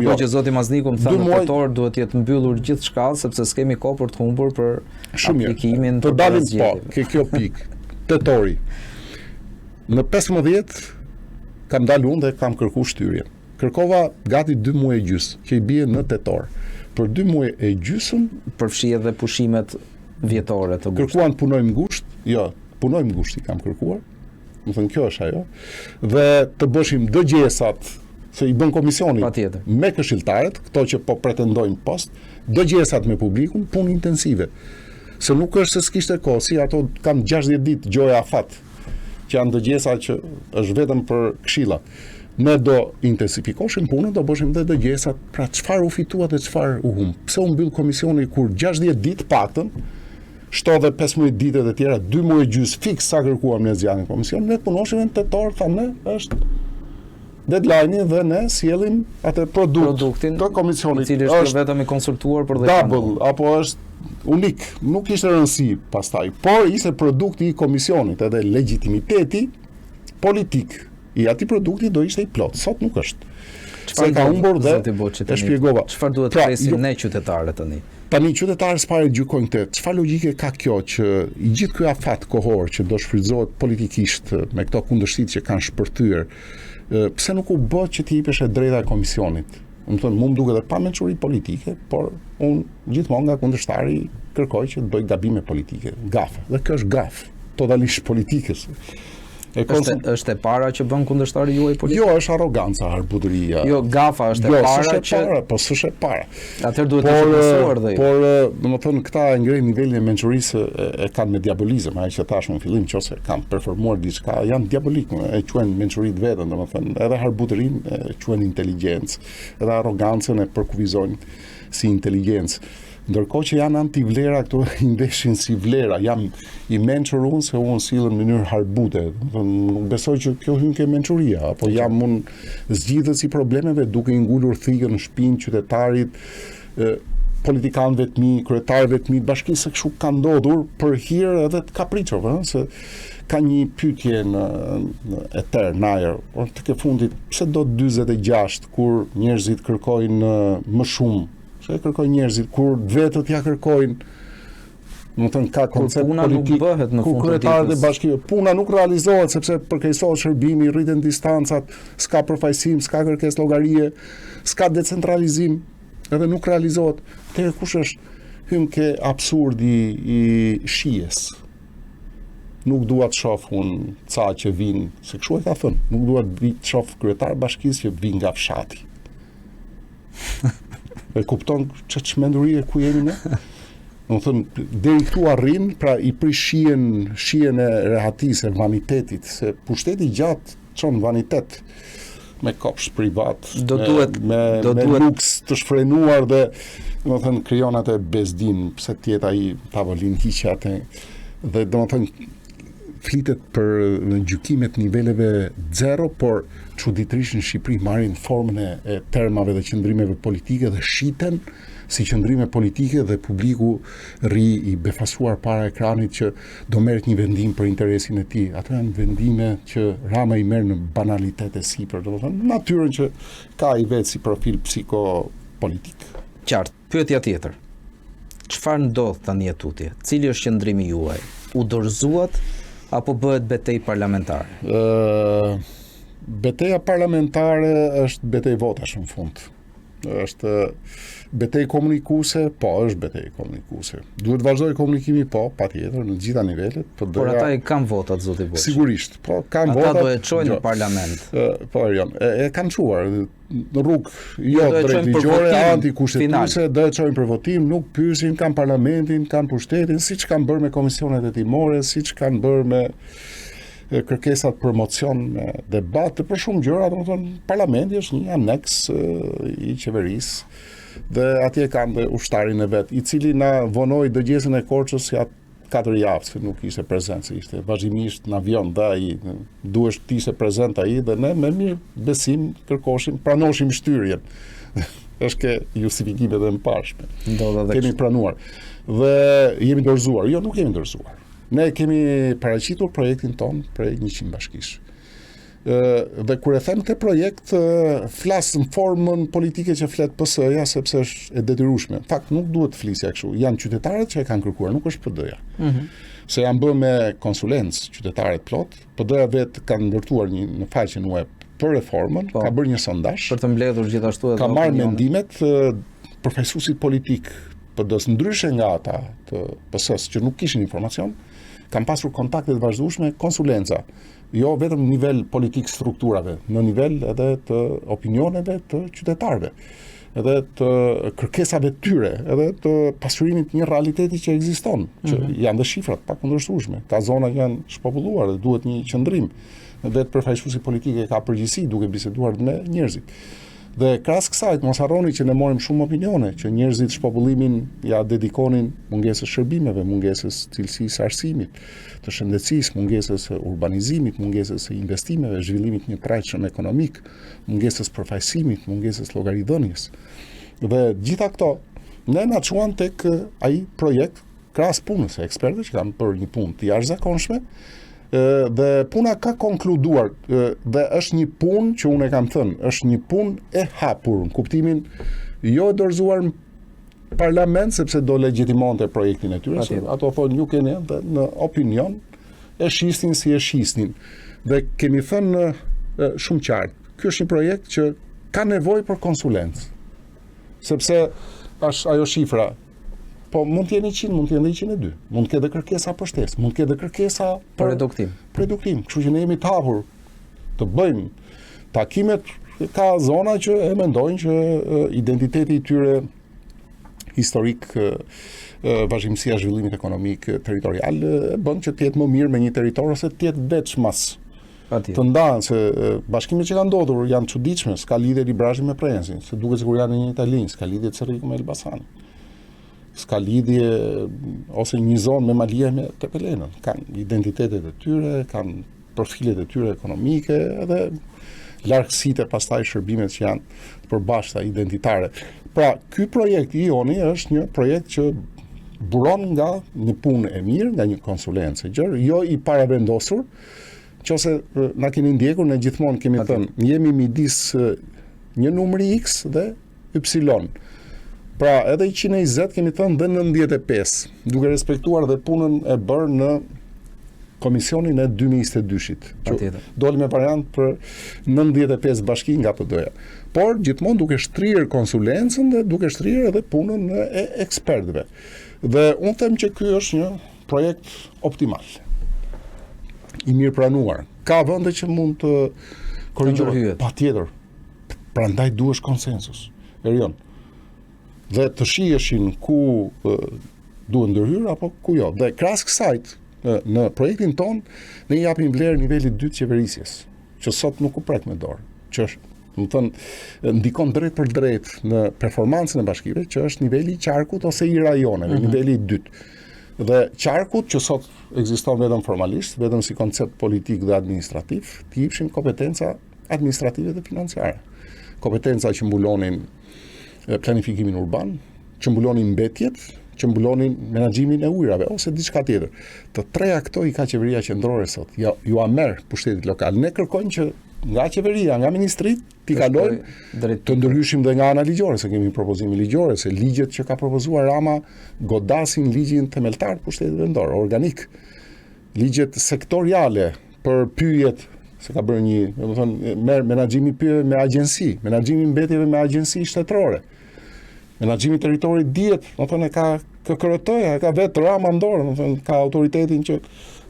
Po që zoti Mazniku më tha në tetor duhet të jetë mbyllur gjithçka sepse s'kemi kohë për të humbur për aplikimin të dalim po, kjo pikë. Tetori. Në 15 kam dalë unë dhe kam kërkuar shtyrjen. Kërkova gati 2 muaj e gjys, që i bie në tetor. Për 2 muaj e gjysëm përfshi edhe pushimet vjetore të ngushtë. Kërkuan punojmë ngusht, jo, punojmë ngusht i kam kërkuar. Më thënë kjo është ajo. Dhe të bëshim dëgjesat, se i bën komisioni me këshilltarët, këto që po pretendojnë post, dëgjesat me publikun, punë intensive. Se nuk është se s'kishte kohë, si ato kanë 60 ditë gjoja afat, që janë dëgjesa që është vetëm për këshilla. Ne do intensifikoshim punën, do bëshim dhe dëgjesat, pra çfarë u fitua dhe çfarë u humb. Pse u mbyll komisioni kur 60 ditë paktën, shto dhe 15 ditë të tjera, 2 muaj e gjys fiks sa kërkuam në zgjatjen e komisionit, ne punoshim në tetor, thamë ne, është deadline dhe ne sjellim atë produktin të komisionit. I cili është vetëm i konsultuar për dhe double, apo është unik, nuk ishte rëndësi pastaj, por ishte produkti i komisionit edhe legitimiteti politik i atij produkti do ishte i plot. Sot nuk është. Se ka humbur dhe e shpjegova. Çfarë duhet të presim ne qytetarët tani? Tani qytetarët s'pare gjykojnë këtë. Çfarë logjike ka kjo që i gjithë ky afat kohor që do shfrytëzohet politikisht me këto kundërshtit që kanë shpërthyer, pse nuk u bë që t'i jepësh drejta e komisionit? Më thonë, mu më duket edhe pa mençuri politike, por unë gjithmonë nga kundërshtari kërkoj që të bëj gabime politike, gafe. Dhe kjo është gaf, totalisht politikës. Është e para që bën kundërshtari juaj politik? Jo, është arroganca, harbutëria. Jo, gafa është e para që po s'është e para. Atëherë duhet të shqetësuar dhe ju. Por, domethënë këta e ngrenë nivelin e mençurisë e kanë me diabolizëm, ai që thash në fillim, nëse kanë performuar diçka, janë diabolik, e quajnë mençuritë vetën, domethënë, edhe harbutërinë e quajnë inteligjencë, edhe arrogancën e përkufizojnë si inteligjencë. Ndërkohë që janë antivlera, këto i ndeshin si vlera. Jam i mençur unë se unë sillen në mënyrë harbute. Nuk besoj që kjo hyn ke mençuria, apo jam unë zgjidhës i problemeve duke i ngulur thikën në shpinë qytetarit, politikanëve të mi, kryetarëve të mi, bashkisë kështu ka ndodhur për hir edhe të kapriçove, se ka një pyetje në eter, në ajër, por tek e fundit, pse do 46 kur njerëzit kërkojnë më shumë Se e kërkojnë njerëzit, kur vetët ja kërkojnë, do të thënë ka koncept politik, kur kryetarët e bashkive, puna nuk realizohet sepse përkeqësohet shërbimi, rriten distancat, s'ka përfaqësim, s'ka kërkesë llogarie, s'ka decentralizim, edhe nuk realizohet. Te kush është hym ke absurdi i shijes. Nuk dua të shoh unë ca që vinë, se kështu e ka thënë, nuk dua të shoh kryetar bashkisë që vinë nga fshati. E kupton që çmendurie ku jemi ne? Do të thënë, deri këtu arrin, pra i prish shijen e rehatisë, e vanitetit, se pushteti gjatë çon vanitet me kopsh privat, me luks të shfrenuar dhe do të thënë krijon atë bezdin, pse tjetë ai tavolin hiqe atë dhe do të thënë flitet për në gjykimet niveleve 0, por çuditërisht në Shqipëri marrin formën e termave dhe qëndrimeve politike dhe shiten si qëndrime politike dhe publiku rri i befasuar para ekranit që do merret një vendim për interesin e tij. Ato janë vendime që Rama i merr në banalitete sipër, domethënë natyrën që ka i vetë si profil psikopolitik. Qartë. Pyetja tjetër. Çfarë ndodh tani e tutje? Cili është qëndrimi juaj? U dorëzuat apo bëhet betejë parlamentare? Betejë parlamentare është betejë votash në fund. Është betejë komunikuese, po është betejë komunikuese. Duhet vazhdoj komunikimi, po, patjetër, në gjitha nivelet. Por ata i kanë votat, zoti Boçi. Sigurisht, po kanë votat. Ata do e çojnë në parlament. Po, e kanë çuar në rrugë jo drejt ligjore, antikushtetuese, do e çojnë për votim, nuk pyesin, kanë parlamentin, kanë pushtetin, siç kanë bërë me komisionet hetimore, siç kanë bërë me kërkesat për mocion me debat për shumë gjëra, domethënë parlamenti është një aneks i qeverisë dhe atje kanë dhe ushtarin e vet, i cili na vonoi dëgjesën e Korçës jatë 4 javë, se nuk ishte prezent, se ishte vazhdimisht në avion dhe ai duhesh të ishte prezent ai dhe ne me mirë besim pranoshim shtyrjen. Është ke justifikime dhe më pashme. Kemi pranuar dhe jemi dorëzuar. Jo, nuk jemi dorëzuar. Ne kemi paraqitur projektin ton për 100 bashkish. Dhe kur e them këtë projekt, flas në formën politike që flet PS-ja, sepse është e detyrueshme. Në fakt, nuk duhet të flisja kështu. Janë qytetarët që e kanë kërkuar, nuk është PD-ja. Se janë bërë me konsulencë qytetarët plot, PD-ja vetë kanë ndërtuar në faqen web për reformën, ka bërë një sondazh. Për të mbledhur gjithashtu edhe ka marrë mendimet përfaqësuesit politik PD-s ndryshe nga ata të PS-s që nuk kishin informacion, kanë pasur kontakte të vazhdueshme, konsulenca, jo vetëm në nivel politik strukturave, në nivel edhe të opinioneve të qytetarëve, edhe të kërkesave të tyre, edhe të pasurimit një realiteti që ekziston, që janë dhe shifrat pakundërshtueshme. Ka zona që janë shpopulluar dhe duhet një qëndrim. Dhe të përfaqësuesi politike ka përgjegjësi duke biseduar me njerëzit. Dhe krahas kësaj, mos harroni që ne morëm shumë opinione, që njerëzit shpopullimin ja dedikonin mungesës shërbimeve, mungesës cilësisë arsimit, të shëndetësisë, mungesës urbanizimit, mungesës investimeve, zhvillimit një trajtshëm ekonomik, mungesës përfaqësimit, mungesës llogaridhënies. Dhe gjitha këto ne na çuan tek ai projekt krahas punës e ekspertëve që kanë bërë një punë të jashtëzakonshme. Dhe puna ka konkluduar dhe është një punë që unë e kam thënë, është një punë e hapur në kuptimin jo e dorëzuar në parlament sepse do legjitimonte projektin e tyre, ato thonë ju keni dhe në opinion e shisnin si e shisnin. Dhe kemi thënë shumë qartë, ky është një projekt që ka nevojë për konsulencë. Sepse është ajo shifra. Po mund të jenë 100, mund të jenë 102. Mund të ketë dhe kërkesa për shtesë, mund të ketë dhe kërkesa për reduktim. Kështu që ne jemi të hapur të bëjmë takimet, ka zona që e mendojnë që identiteti i tyre historik, vazhdimësia e zhvillimit ekonomik territorial bën që të jetë më mirë me një territor ose të jetë veçmas. Të ndahen se bashkimet që kanë ndodhur janë çuditshme, s'ka lidhje Librazhi me Prensin, se duket sikur janë në një Italinë, s'ka lidhje Cerriku me Elbasani. S'ka lidhje ose një zonë me Malia me Tepelenën, kanë identitetet e tyre, kanë profilet e tyre ekonomike edhe largësitë pastaj shërbimet që janë të përbashkëta identitare. Pra, ky projekt i joni është një projekt që buron nga një punë e mirë, nga një konsulencë gjërë, jo i paravendosur, qose na keni ndjekur, ne gjithmonë kemi thënë, jemi midis një numri X dhe Y. Pra, edhe 120 kemi thënë dhe 95, duke respektuar dhe punën e bërë në Komisionin e 2022-shit. Doli me variant për 95 bashki nga PD-ja. Por gjithmonë duke shtrirë konsulencën dhe duke shtrirë edhe punën e ekspertëve. Dhe unë them që ky është një projekt optimal. I mirë pranuar. Ka vende që mund të korrigjohet. Patjetër. Prandaj duhesh konsensus. Erion. Dhe të shijeshin ku duhet ndërhyrë apo ku jo. Dhe krahas kësaj në projektin ton ne i japim vlerë nivelit 2 të qeverisjes, që sot nuk u prek me dorë, që është, do të thënë, ndikon drejt për drejt në performancën e bashkive, që është niveli i qarkut ose i rajoneve, niveli i 2. Dhe qarkut që sot ekziston vetëm formalisht, vetëm si koncept politik dhe administrativ, t'i jepshin kompetenca administrative dhe financiare. Kompetenca që mbulonin planifikimin urban, që mbulonin mbetjet, që mbulonin menaxhimin e ujrave ose diçka tjetër. Të treja këto i ka qeveria qendrore sot. Ju a merr pushtetit lokal. Ne kërkojmë që nga qeveria, nga ministrit, t'i kalojnë të ndërhyshim dhe nga ana ligjore, se kemi propozime ligjore, se ligjet që ka propozuar Rama godasin ligjin themeltar të pushtetit vendor, organik. Ligjet sektoriale për pyjet, se ka bërë një, do të thonë, merr menaxhimi pyjeve me agjenci, menaxhimi mbetjeve me agjenci shtetërore. Menaxhimi i territorit dihet, do të thonë ka KKRT-ja, ka vetë Rama në dorë, do të thonë ka autoritetin që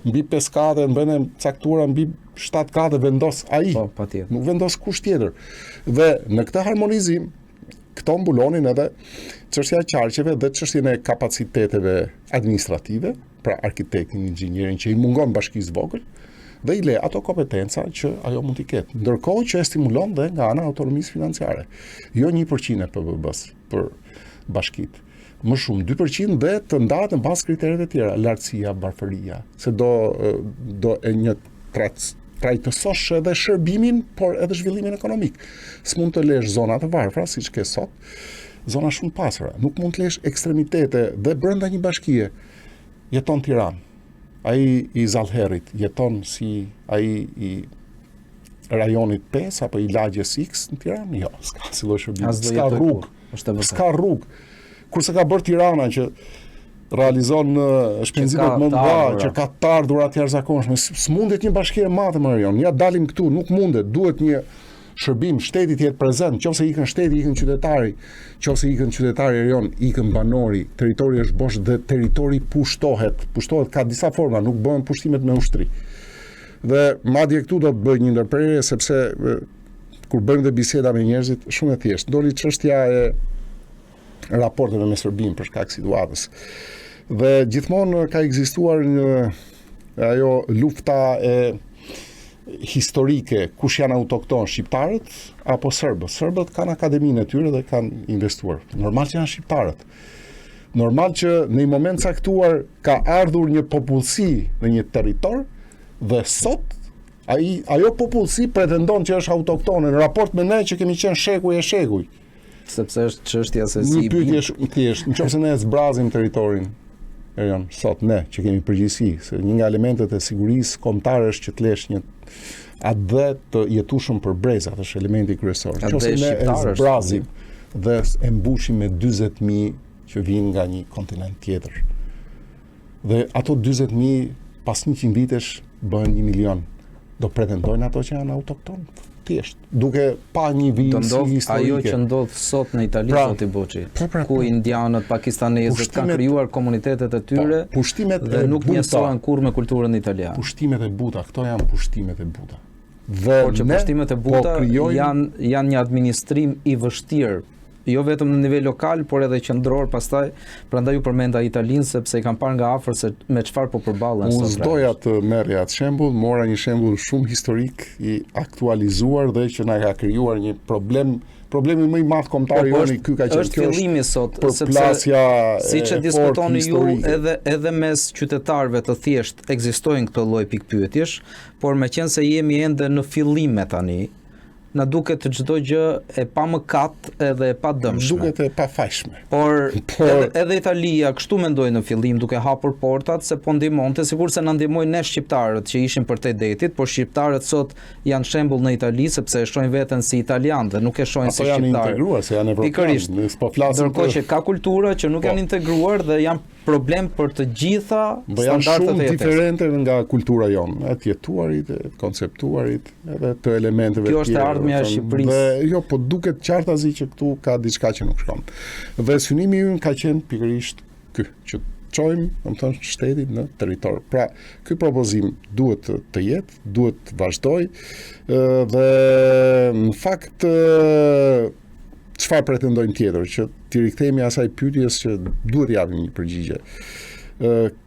mbi 5 kate në vende caktuara, mbi 7 kate vendos ai. Po, patjetër. Nuk vendos kusht tjetër. Dhe në këtë harmonizim këto mbulonin edhe çështja e qarqeve dhe çështjen e kapaciteteve administrative, pra arkitektin, inxhinierin që i mungon bashkisë vogël, dhe i le ato kompetenca që ajo mund t'i ketë. Ndërkohë që e stimulon dhe nga ana autonomisë financiare. Jo 1% e PBB-s për bashkitë. Më shumë 2% dhe të ndahet në bazë kritereve të tjera, lartësia, barfëria, se do e një trajtësosh edhe shërbimin, por edhe zhvillimin ekonomik. S'mund të lesh zona të varfra, siç ke sot, zona shumë pasura. Nuk mund të lesh ekstremitete dhe brenda një bashkie. Jeton Tiranë. Ai i Zallherrit jeton si ai i rajonit 5 apo i lagjes X në Tiranë? Jo, s'ka si lloj shërbimi, s'ka rrugë. S'ka rrugë. Kurse ka bërë Tirana që realizon shpenzimet më të mëdha, që ka të ardhura të jashtëzakonshme. S'mundet një bashki e madhe më rajon. Ja dalim këtu, nuk mundet. Duhet një shërbim, shteti të jetë prezent. Nëse ikën shteti, ikën qytetari. Nëse ikën qytetari rajon, ikën banori. Territori është bosh dhe territori pushtohet. Pushtohet ka disa forma, nuk bëhen pushtimet me ushtri. Dhe madje këtu do të bëj një ndërprerje sepse kur bëjmë dhe biseda me njerëzit, shumë e thjeshtë. Doli çështja e raporteve me Serbinë për shkak situatës. Dhe gjithmonë ka ekzistuar ajo lufta e historike, kush janë autokton, shqiptarët apo serbët. Serbët kanë akademinë e tyre dhe kanë investuar. Normal që janë shqiptarët. Normal që në një moment caktuar ka ardhur një popullsi në një territor dhe sot ajo popullsi pretendon që është autoktone në raport me ne që kemi qenë shekuj e shekuj. Sepse është çështja se si një pyetje shumë thjesht, nëse ne zbrazim territorin sot ne që kemi përgjegjësi, se një nga elementet e sigurisë kombëtare është që të lesh një atë të jetueshëm për brezat, është elementi kryesor. Nëse ne e zbrazim dhe e mbushim me 40.000 që vinë nga një kontinent tjetër. Dhe ato 40.000 pas 100 vitesh bëhen 1 milion. Do pretendojnë ato që janë autokton? Thjesht, duke pa një vizë historike. Ajo që ndodh sot në Itali, zoti Boçi, ku indianët, pakistanezët kanë krijuar komunitetet e tyre dhe nuk njësohen kurrë me kulturën italiane. Pushtimet e buta, këto janë pushtimet e buta. Por që pushtimet e buta janë një administrim i vështirë, jo vetëm në nivel lokal, por edhe qendror pastaj, prandaj ju përmenda Italinë sepse i kam parë nga afër se me çfarë po përballen sot. Unë doja të merrja atë shembull, mora një shembull shumë historik i aktualizuar dhe që na ka krijuar një problemi më i madh kombëtar joni ky ka qenë. Është fillimi sot, sepse siç e diskutoni ju edhe mes qytetarëve të thjesht ekzistojnë këto lloj pikpyetjesh, por meqense jemi ende në fillime tani, na duket çdo gjë e pamëkat edhe e padëmshme. Duket e pafajshme. Por edhe Italia kështu mendoi në fillim duke hapur portat se po ndihmonte, sigurisht se na ndihmoi ne shqiptarët që ishin për te detit, por shqiptarët sot janë shembull në Itali sepse e shohin veten si italianë dhe nuk e shohin si shqiptarë. Apo janë integruar, se janë evropianë. Po flasim ndërkohë që ka kultura që nuk janë integruar dhe janë problem për të gjitha standardet e jetës. Janë shumë diferente nga kultura jonë, e të jetuarit, e të konceptuarit, edhe të elementeve tjera. Kjo është e ardhmja e Shqipërisë. Dhe jo, po duket qartazi që këtu ka diçka që nuk shkon. Dhe synimi ynë ka qenë pikërisht ky, që çojmë, domethënë, shtetin në territor. Pra, ky propozim duhet të jetë, duhet të vazhdojë dhe në fakt çfarë pretendojmë tjetër, që t'i rikthehemi asaj pyetjes që duhet japim një përgjigje.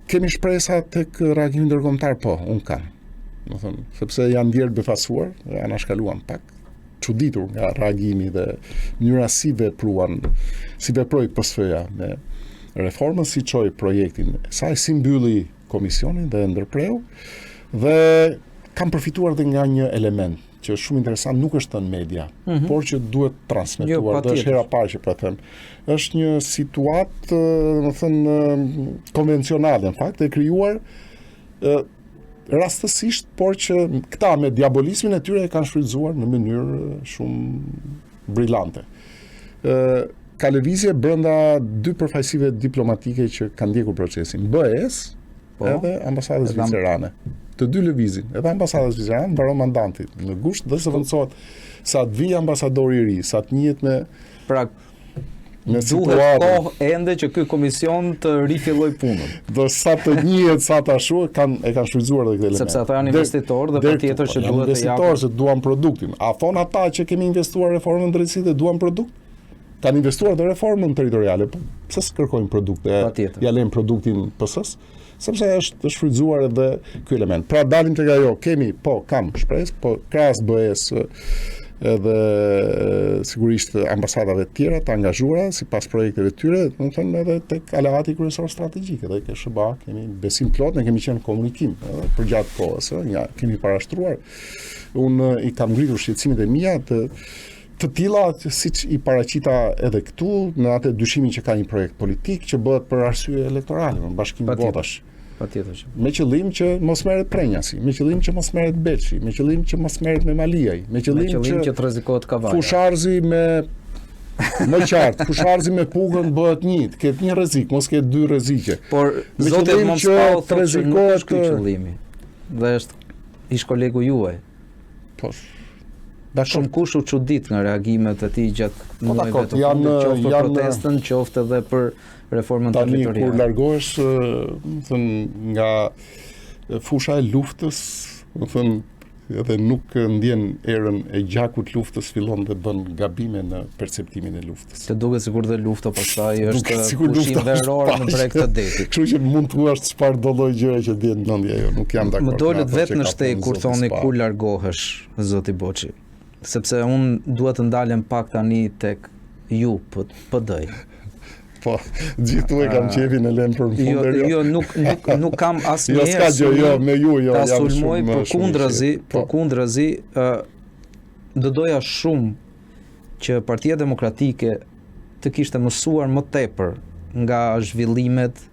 Kemi shpresa tek reagimi ndërkombëtar? Po, unë kam. Domethënë, sepse janë ndjerë befasuar, janë anashkaluan pak, çuditur nga reagimi dhe mënyra si veproi PSF-ja me reformën, si çoi projektin e saj, si mbylli komisionin dhe ndërpreu, dhe kam përfituar dhe nga një element që është shumë interesant, nuk është në media, por që duhet transmetuar, dhe është hera parë që po them. Është një situatë, domethënë, konvencionale, në fakt, e krijuar rastësisht, por që këta me diabolizmin e tyre e kanë shfrytzuar në mënyrë shumë brillante. Ka lëvizje brenda dy përfaqësive diplomatike që kanë ndjekur procesin, BE-s edhe ambasadës zvicerane. Të dy lëvizin, edhe ambasadës zvicerane mbaron mandati në gusht dhe zëvendësohet sa të vijë ambasadori i ri, sa të njihet me duhet kohë ende që ky komision të rifilloj punën. Dhe sa të njihet, sa të ashtu e kanë shfrytzuar edhe këtë element. Sepse ata janë investitorë dhe patjetër që duhet të japin. Investitorë që duan produktin. A thon ata që kemi investuar reformën në drejtësi dhe duan produkt? Kanë investuar në reformën territoriale, po pse s'kërkojnë produkte? Ja lejnë produktin PS-s? Sepse është shfrytzuar edhe ky element. Pra dalim tek ajo, kam shpresë, po krahas BE-s edhe sigurisht ambasadave të tjera të angazhuara sipas projekteve të tyre, domethënë edhe tek aleati kryesor strategjik, edhe ke SBA kemi besim plot, ne kemi qenë komunikim edhe përgjatë kohës, kemi parashtruar. Unë i kam ngritur shqetësimet e mia të tilla siç i paraqita edhe këtu në atë dyshimin që ka një projekt politik që bëhet për arsye elektorale, në bashkim votash. Patjetër. Me qëllim që mos merret Prenjasi, me qëllim që mos merret Beçi, me qëllim që mos merret Memaliaj, me qëllim që të rrezikohet Kavaja. Fusharzi me më qartë, fusharzi me Pugën bëhet një, ketë një rrezik, mos ketë dy rrezike. Por zoti Momspau thotë që nuk është ky qëllimi. Dhe është ish kolegu juaj. Po. Shumë kush u çudit nga reagimet e tij gjatë muajve të fundit, qoftë për protestën, qoftë edhe për reformën territoriale. Tani kur largohesh, nga fusha e luftës, edhe nuk ndjen erën e gjakut luftës, fillon dhe bën gabime në perceptimin e luftës. Të duket sikur dhe lufta pastaj është pushim veror në breg të detit. Kështu që mund të thuash çfarë do lloj gjëre që dihet mendja jo, nuk jam dakord. Më dolët vetë në shteg kur thoni kur largohesh, zoti Boçi. Sepse unë duhet të ndalem pak tani tek ju, PD. Po, gjithu e kam qefin e lem për më funder. Jo, nuk kam asnjëherë me ju, ta sulmoj, përkundrazi, do doja shumë që Partia Demokratike të kishte mësuar më tepër nga zhvillimet,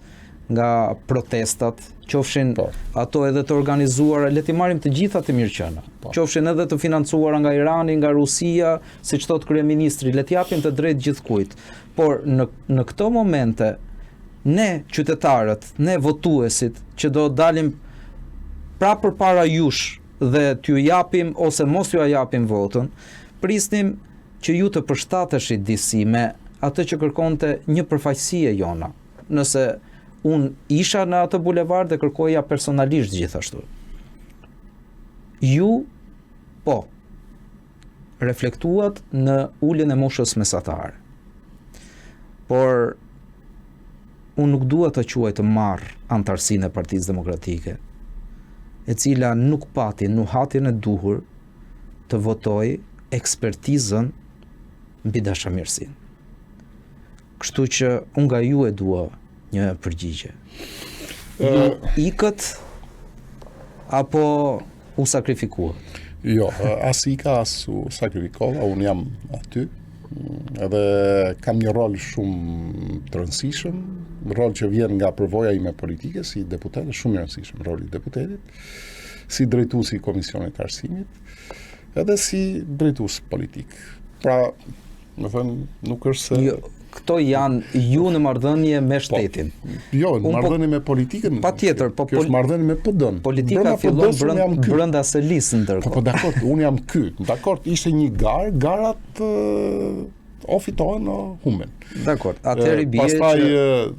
nga protestat, qofshin ato edhe të organizuara, le t'i marrim të gjitha të mirëqëna. Qofshin edhe të financuara nga Irani, nga Rusia, siç thot kryeministri, le t'i japim të drejtë gjithkujt. Por në këto momente ne qytetarët, ne votuesit që do dalim prapë përpara jush dhe t'ju japim ose mos t'ju japim votën, prisnim që ju të përshtateshit disi me atë që kërkonte një përfaqësi e jona. Nëse unë isha në atë bulevard dhe kërkoja personalisht gjithashtu. Ju, po, reflektuat në uljen e moshës mesatare. Por, unë nuk dua të quaj të marr antarësinë e Partisë Demokratike, e cila nuk pati nuhatin e duhur të votoj ekspertizën mbi dashamirësinë. Kështu që unë nga ju e dua një përgjigje. Ju ikët apo u sakrifikuat? Jo, as Ika, as u sakrifikova, unë jam aty, edhe kam një rol shumë të rëndësishëm, rol që vjen nga përvoja ime politike si deputet, shumë i rëndësishëm roli i deputetit, si drejtuesi i Komisionit të Arsimit, edhe si drejtues politik. Pra, më thënë, nuk është se... Jo, këto janë ju në marrëdhënie me shtetin. Jo, në marrëdhënie me politikën. Patjetër, po kjo është marrëdhënie me PD-n. Politika fillon brenda së listë ndërkohë. Po dakord, unë jam ky. Dakord, ishte një garë, garat o fitohen o humben. Dakord, atëherë bie pastaj,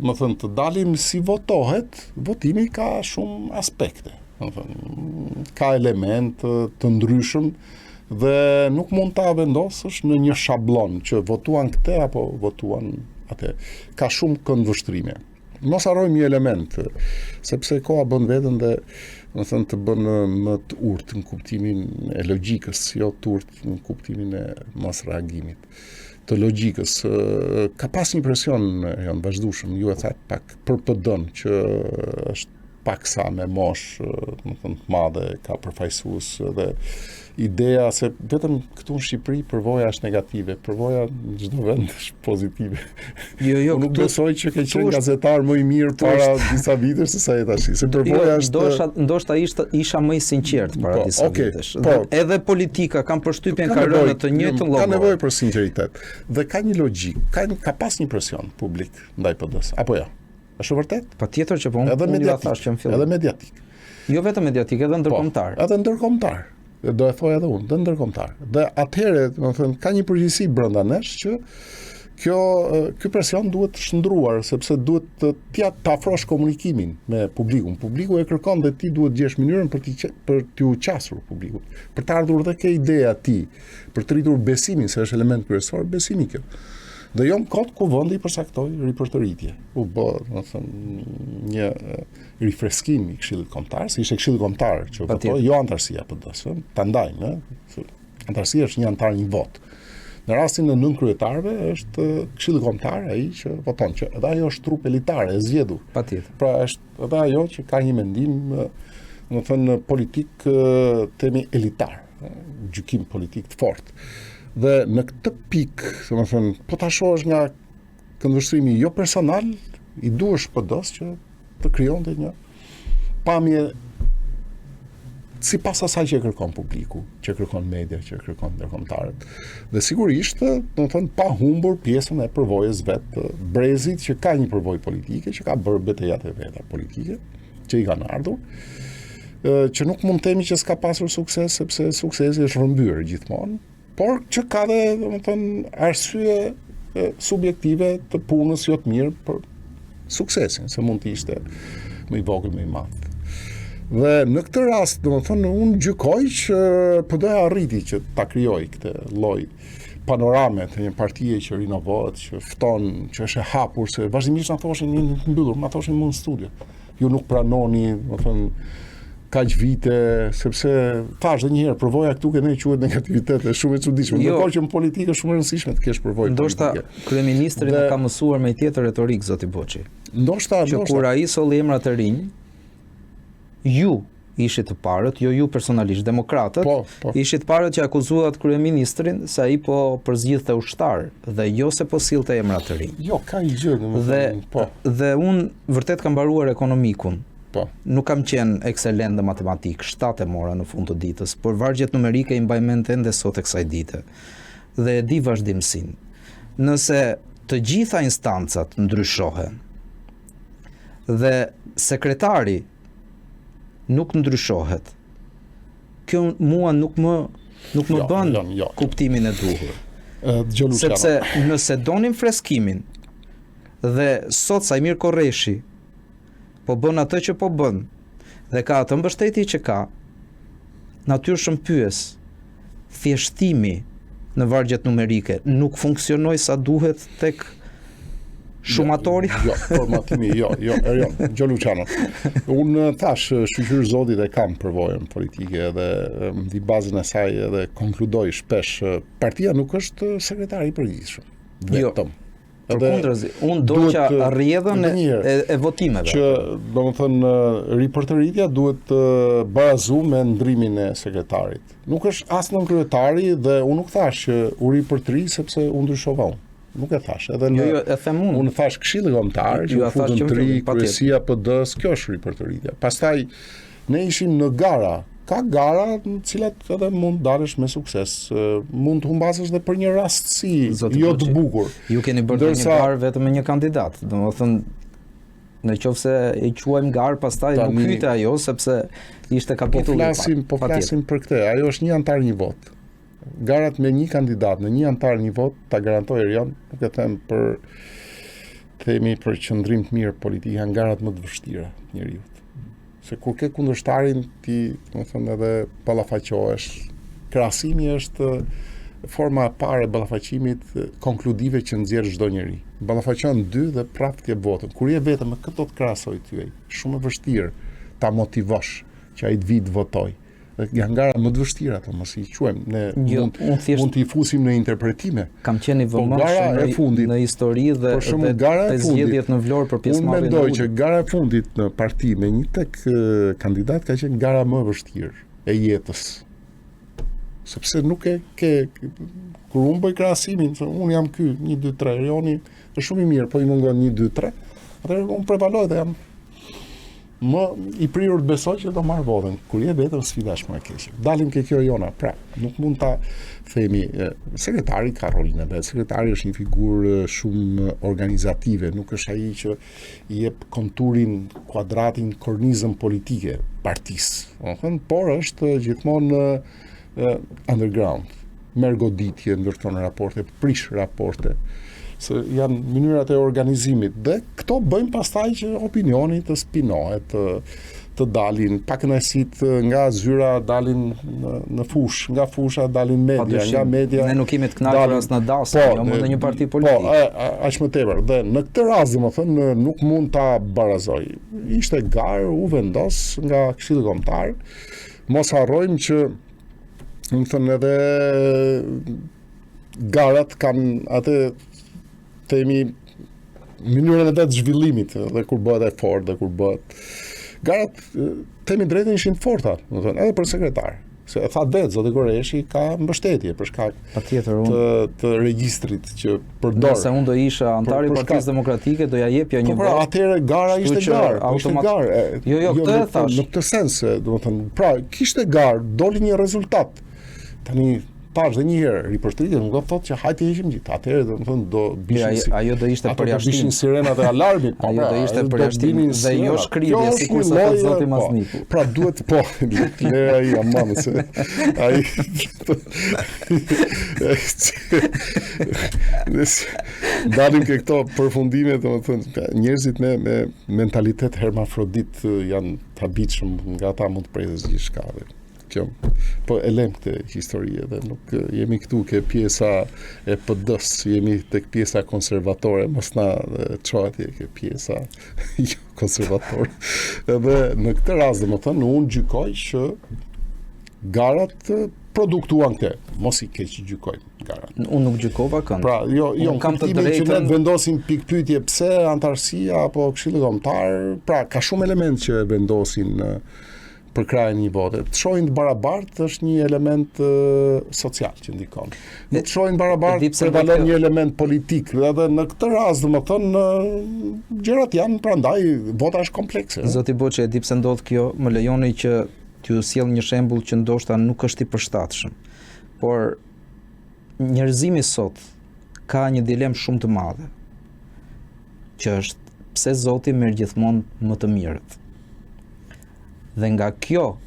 më thënë, të dalim si votohet, votimi ka shumë aspekte. Më thënë, ka element të ndryshëm dhe nuk mund ta vendosësh në një shablon që votuan këtë apo votuan atë. Ka shumë këndvështrime. Mos harrojmë një element, sepse koha bën veten dhe do të thënë të bën më të urtë në kuptimin e logjikës, jo të urtë në kuptimin e mos reagimit. Të logjikës ka pas një presion janë vazhdueshëm, ju e thatë pak për PD-n që është paksa me mosh, më thënë të madhe, ka përfaqësues dhe ideja se vetëm këtu në Shqipëri përvoja është negative, përvoja në çdo vend është pozitive. Jo, nuk besoj që ke qenë gazetar më i mirë para disa vitesh se sa je tash. Se përvoja është ndoshta isha më i sinqert para disa vitesh. Edhe politika kam përshtypjen ka rënë të njëjtën lloj. Ka nevojë për sinqeritet. Dhe ka një logjik, ka pas një presion publik ndaj PD-s, apo jo? Është vërtet? Patjetër që po unë ja thash që në fillim. Edhe mediatik. Jo vetëm mediatik, edhe ndërkombëtar. Edhe ndërkombëtar. Do e thoj edhe unë, dhe ndërkombëtar. Dhe atëherë, do të thënë, ka një përgjegjësi brenda nesh që ky presion duhet shndruar, sepse duhet të afrosh komunikimin me publikun. Publiku e kërkon dhe ti duhet gjesh mënyrën për t'u qasur publikut, për të ardhur dhe ke ideja ti, për të rritur besimin, se është element kryesor, besimi kjo. Dhe jo në kod ku vendi përsaktoi ripërtëritje. U bë, do të thënë, një rifreskim i Këshillit Kombëtar, si ishte Këshilli Kombëtar që votoi, jo antarësia PD-s, ta ndajmë, antarësia është një antar një vot. Në rastin e 9 kryetarëve është Këshilli Kombëtar ai që voton, që edhe ajo është trup elitar e zgjedhur. Patjetër. Pra është edhe ajo që ka një mendim, do të thënë, politik temi elitar, gjykim politik të fortë. Dhe në këtë pikë, domethënë, po ta shohësh nga këndvështrimi jo personal, i duhesh PD-s që të krijonte një pamje sipas asaj që kërkon publiku, që kërkon media, që kërkon ndërkombëtarët. Dhe sigurisht, domethënë, pa humbur pjesën e përvojës vet brezit që ka një përvojë politike, që ka bërë betejat e veta politike, që i kanë ardhur, që nuk mund të themi që s'ka pasur sukses, sepse suksesi është rrëmbyer gjithmonë. Por që ka dhe, domethënë, arsye subjektive të punës jo të mirë për suksesin, se mund të ishte më i vogël, më i madh. Dhe në këtë rast, domethënë, unë gjykoj që PD-ja arriti që ta krijojë këtë lloj panorame të një partie që rinovohet, që fton, që është e hapur, se vazhdimisht na thoshin një të mbyllur, ma thoshin më në studio. Ju nuk pranoni, domethënë, kaq vite, sepse thash edhe një herë, përvoja këtu që ne quhet negativitet, është shumë e çuditshme. Ndërkohë që në politikë është shumë e rëndësishme të kesh përvojë politike. Ndoshta kryeministri na ka mësuar me tjetër retorik zoti Boçi. Ndoshta kur ai solli emra të rinj, ju ishit të parët, jo ju personalisht demokratët, ishit të parët që akuzuat kryeministrin se ai po përzgjidhte ushtar dhe jo se po sillte emra të rinj. Jo, ka një gjë, domethënë, Dhe unë vërtet kam mbaruar ekonomikun. Nuk kam qenë ekselent në matematikë, 7 e mora në fund të ditës, por vargjet numerike i mbaj mend ende sot e kësaj dite. Dhe e di vazhdimsinë. Nëse të gjitha instancat ndryshohen dhe sekretari nuk ndryshohet, kjo mua nuk më bën kuptimin e duhur. Sepse nëse donim freskimin dhe sot Sajmir Korreshi po bën atë që po bën, dhe ka atë mbështetje që ka, natyrshëm pyes, thjeshtimi në vargjet numerike nuk funksionoi sa duhet tek shumatori? Jo, formatimi, jo, Gjo Luciano. Unë thash, shqyr zotit e kam përvojën politike dhe mbi bazën e saj edhe konkludoj shpesh, partia nuk është sekretari i përgjithshëm. Vetëm. Përkundrazi, unë doqa rrjedhën e votimeve. Që, domethënë, ripërtëritja duhet të barazu me ndrimin e sekretarit. Nuk është as nën kryetari dhe unë nuk thash që u ripërtëri sepse unë ndryshova unë. Nuk e thash. Edhe e them unë. Unë thash Këshilli Kombëtar, që u futën 3 kryesia PD-s, kjo është ripërtëritja. Pastaj ne ishim në gara. Ka gara në cilat edhe mund dalësh me sukses. Mund të humbasësh dhe për një rastësi jo të bukur. Ju keni bërë një garë vetëm me një kandidat. Domethënë, në qoftë se e quajmë garë, pastaj nuk hyte ajo sepse ishte kapitulli. Po flasim për këtë. Ajo është një antar një vot. Garat me një kandidat në një antar një vot ta garantoj Erion, nuk e them për qëndrim të mirë politik, janë garat më të vështira njeriu. Se kur ke kundërshtarin ti, domethënë, edhe ballafaqohesh. Krahasimi është forma e parë e ballafaqimit konkludive që nxjerr çdo njeri. Ballafaqon 2 dhe prapë ti votën. Kur je vetëm me këto të krahasoj ty, shumë e vështirë ta motivosh që ai të vijë të votoj. Janë gara më të vështira ato, mos i quajmë. Ne mund t'i fusim në interpretime. Kam qenë i vëmendshëm në histori dhe zgjedhjet në Vlorë për pjesëmarrjen. Unë mendoj që gara e fundit në parti me një tek kandidat ka qenë gara më e vështirë e jetës. Sepse nuk e ke kur unë bëj krahasimin, unë jam ky 1 2 3, Erioni është shumë i mirë, po i mungon 1 2 3. Atëherë unë prevaloj dhe jam më i prirur të besoj që do marr votën. Kur je vetëm sfida është më e keqe. Dalim ke kjo jona, pra, nuk mund ta themi sekretari ka rolin e vet. Sekretari është një figurë shumë organizative, nuk është ai që i jep konturin, kuadratin, kornizën politike partisë. Por është gjithmonë underground. Merr goditje, ndërton raporte, prish raporte. Se janë mënyrat e organizimit dhe këto bëjnë pastaj që opinioni të spinohet, të dalin pakënaqësitë nga zyra dalin në fush, nga fusha dalin media, nga media. Ne nuk kemi të kënaqur as në dasmë, jo më në një parti politik. Po, aq më tepër. Dhe në këtë rast, domethënë, nuk mund ta barazoj. Ishte garë, u vendos nga Këshilli Kombëtar. Mos harrojmë që, domethënë, edhe garat kanë atë themi mënyrën e vet zhvillimit dhe kur bëhet e fortë dhe kur bëhet garat themi drejtën ishin forta, domethënë edhe për sekretar. Se e tha vetë zoti Koreshi ka mbështetje për shkak të regjistrit që përdor. Nëse unë do isha antari i Partisë Demokratike do ja jepja një votë. Atëherë gara ishte garë, ishte garë. Jo, këtë e thash. Në këtë sens, domethënë, pra kishte garë, doli një rezultat. Tani tash dhe një herë ripërtëritje nuk do të thotë që hajtë heqim gjithë. Atëherë domethënë do bishin ajo do ishte përjashtim. Bishin sirenat e alarmit. Ajo do ishte përjashtim dhe jo shkridhje sikur sa thot zoti Mazniku. Pra duhet po lera ai aman se ai dalim ke këto përfundime, domethënë njerëzit me mentalitet hermafrodit janë të habitshëm, nga ata mund të presë gjithçka. Kjo, po e lem këtë historie dhe nuk jemi këtu ke pjesa e PD-s, jemi tek pjesa konservatore, mos na çohet ke pjesa jo konservatore. Edhe në këtë rast domethënë unë gjykoj që garat produktuan këtë, mos i keq gjykojnë garat. Unë nuk gjykova kënd. Pra, jo kam të drejtën që ne vendosim pikpyetje pse antarësia apo Këshilli Kombëtar, pra ka shumë elementë që vendosin për krajën një vote. Të shohin të barabartë është një element social që ndikon. Nuk të shohin barabartë prevalon një element politik. Edhe në këtë rast, domethënë, gjërat janë prandaj vota është komplekse. Zoti Boçi, e di pse ndodh kjo, më lejoni që t'ju sjell një shembull që ndoshta nuk është i përshtatshëm. Por njerëzimi sot ka një dilemë shumë të madhe, që është pse Zoti merr gjithmonë më të mirët. Dhe nga kjo,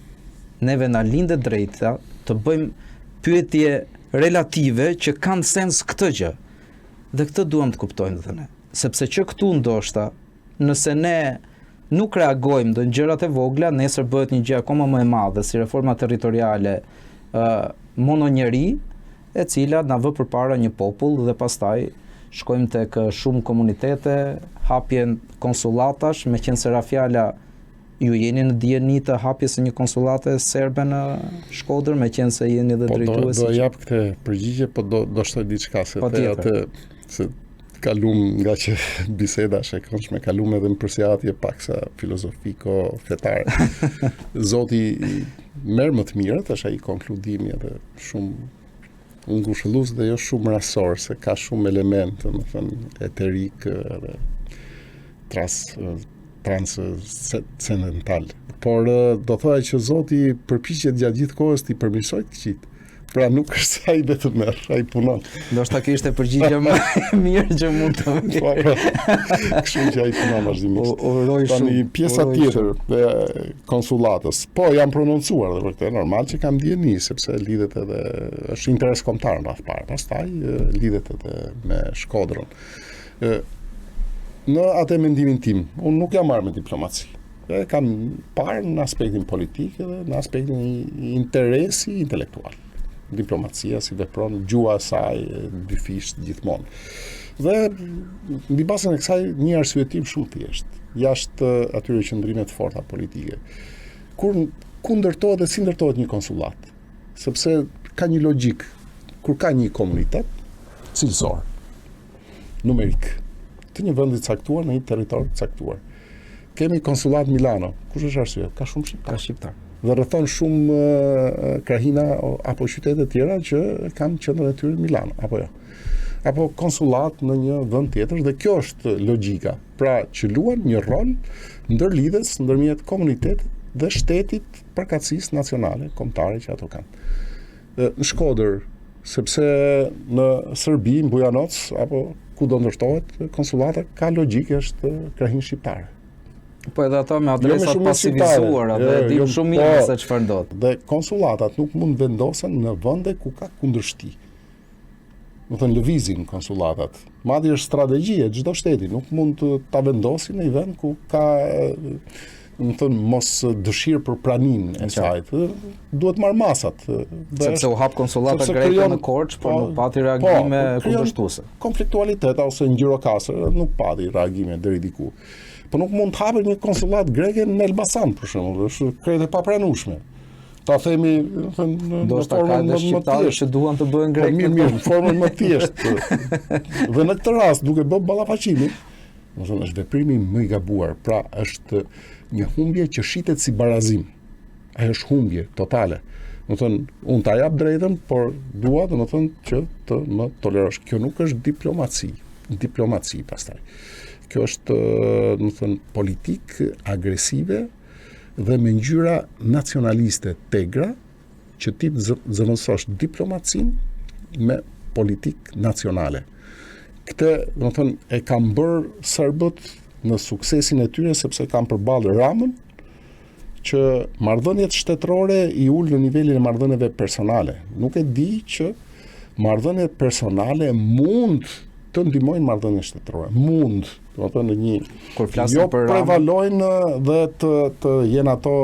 neve na linde drejta të bëjmë pyetje relative që kanë sens këtë gjë. Dhe këtë duam të kuptojmë dhe ne. Sepse që këtu ndoshta, nëse ne nuk reagojmë në gjërat e vogla, nesër bëhet një gjë akoma më e madhe, si reforma territoriale mononjeri, e cila na vë përpara një popull dhe pastaj shkojmë tek shumë komunitete, hapjen konsullatash, meqense ra fjala ju jeni në dijeni të hapjes së një konsullate serbe në Shkodër, meqense jeni dhe drejtuesi. Do jap këtë përgjigje, po do shtoj diçka se atë se kalum nga që biseda është e këndshme, kalum edhe në përsiatje paksa filozofiko-fetare. Zoti merr më të mirët, është ai konkludimi edhe shumë ngushëllues dhe jo shumë rasor, se ka shumë elemente, më thënë, eterik edhe transcendental. Por do thoya që Zoti përpiqet gjatë gjithë kohës t'i përmirësojë të këqijt. Pra nuk është se ai vetëm merr, ai punon. Ndoshta kishte përgjigje më mirë që mund të vë. Kështu që ai punon vazhdimisht. Tani pjesa tjetër e konsullatës. Po jam prononcuar dhe për këtë normal që kam dieni, sepse lidhet edhe është interes kombëtar në radhë parë. Pastaj lidhet edhe me Shkodrën. Në atë mendimin tim, unë nuk jam marrë me diplomaci. Kam parë në aspektin politik edhe në aspektin interesi intelektual. Diplomacia si vepron, gjua e saj dyfisht gjithmonë. Dhe mbi bazën e kësaj një arsyetim shumë thjesht, jashtë atyre qëndrime të forta politike. Ku ndërtohet dhe si ndërtohet një konsullat? Sepse ka një logjik, kur ka një komunitet cilësor, numerik, të një vendi caktuar në një territor caktuar. Kemi konsullat Milano. Kush është arsye? Ka shumë shqiptar. Ka shqiptar. Dhe rrethon shumë krahina apo qytete tjera që kanë qendrën e tyre në Milano, apo jo. Apo konsullat në një vend tjetër, dhe kjo është logjika. Pra që luan një rol ndërlidhes ndërmjet komunitetit dhe shtetit përkatësisë nacionale, kombëtare që ato kanë. Në Shkodër, sepse në Serbi, në Bujanoc, apo ku do ndërtohet konsullata, ka logjikë, është krahinë shqiptare. Po edhe ato me adresat pasivizuara dhe dim shumë mirë se çfarë ndodh. Dhe konsullatat nuk mund vendosen në vende ku ka kundërshti. Do të thënë lëvizin konsullatat. Madje është strategji e çdo shteti, nuk mund ta vendosin në një vend ku ka më thënë mos dëshirë për praninë e saj. Duhet marr masat. Sepse u hap konsullata greke në Korçë, por nuk pati reagime kundërshtuese. Konfliktualitet ose në Gjirokastër nuk pati reagime deri diku. Po nuk mund të hapet një konsullat greke në Elbasan, për shembull, është krejt e papranueshme. Ta themi, do të ka edhe shqiptarë që duan të bëhen grek. Mirë, në formën më thjeshtë. Dhe në këtë rast, duke bërë ballafaqimin, do të thonë është veprimi më i gabuar, pra është një humbje që shitet si barazim. Ajo është humbje totale. Do të thënë, unë ta jap drejtën, por dua, do të thënë, që të më tolerosh. Kjo nuk është diplomaci pastaj. Kjo është, do të thënë, politikë agresive dhe me ngjyra nacionaliste tegra, që ti zëvendësosh diplomacinë me politikë nacionale. Këtë, do të thënë, e kanë bërë serbët në suksesin e tyre, sepse kanë përballë Ramën, që marrëdhëniet shtetërore i ul në nivelin e marrëdhënieve personale. Nuk e di që marrëdhëniet personale mund të ndihmojnë marrëdhëniet shtetërore. Mund, do të thënë, një kur flasim për prevalojnë dhe të jenë ato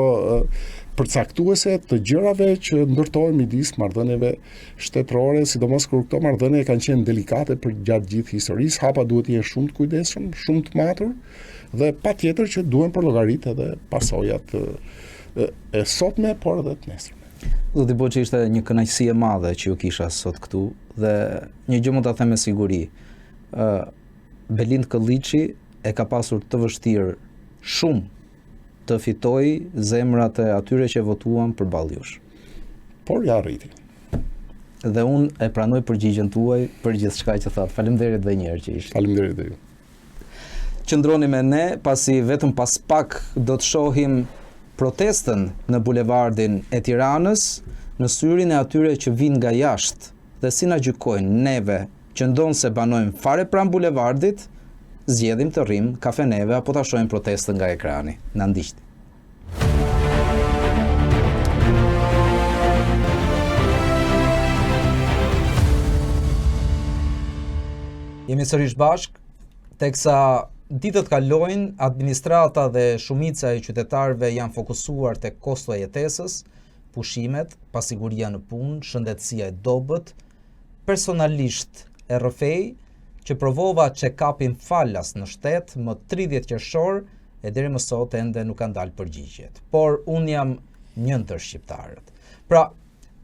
përcaktuese të gjërave që ndërtohen midis marrëdhënieve shtetërore, sidomos kur këto marrëdhënie kanë qenë delikate për gjatë gjithë historisë. Hapa duhet të jenë shumë të kujdesshëm, shumë të matur, dhe patjetër që duhen për llogaritë edhe pasojat e sotme, por edhe të nesërme. Do të bëj që ishte një kënaqësi e madhe që ju kisha sot këtu, dhe një gjë mund ta them me siguri. Belind Këlliçi e ka pasur të vështirë shumë të fitoj zemrat e atyre që votuan përballë jush. Por ja arriti. Dhe unë e pranoj përgjigjen tuaj për gjithçka që thatë. Faleminderit edhe një herë që ishte. Faleminderit edhe ju. Qëndroni me ne, pasi vetëm pas pak do të shohim protestën në bulevardin e Tiranës, në syrin e atyre që vinë nga jashtë dhe si na gjykojnë neve që ndonë se banojmë fare pranë bulevardit, zgjedhim të rrim kafeneve apo ta shohim protestën nga ekrani. Na ndiqni. Jemi sërish bashk, teksa ditët kalojnë, administrata dhe shumica e qytetarëve janë fokusuar tek kosto e jetesës, pushimet, pasiguria në punë, shëndetësia e dobët. Personalisht e rrëfej që provova check-upin falas në shtet më 30 qershor e deri më sot ende nuk kanë dalë përgjigjet. Por unë jam një ndër shqiptarët. Pra,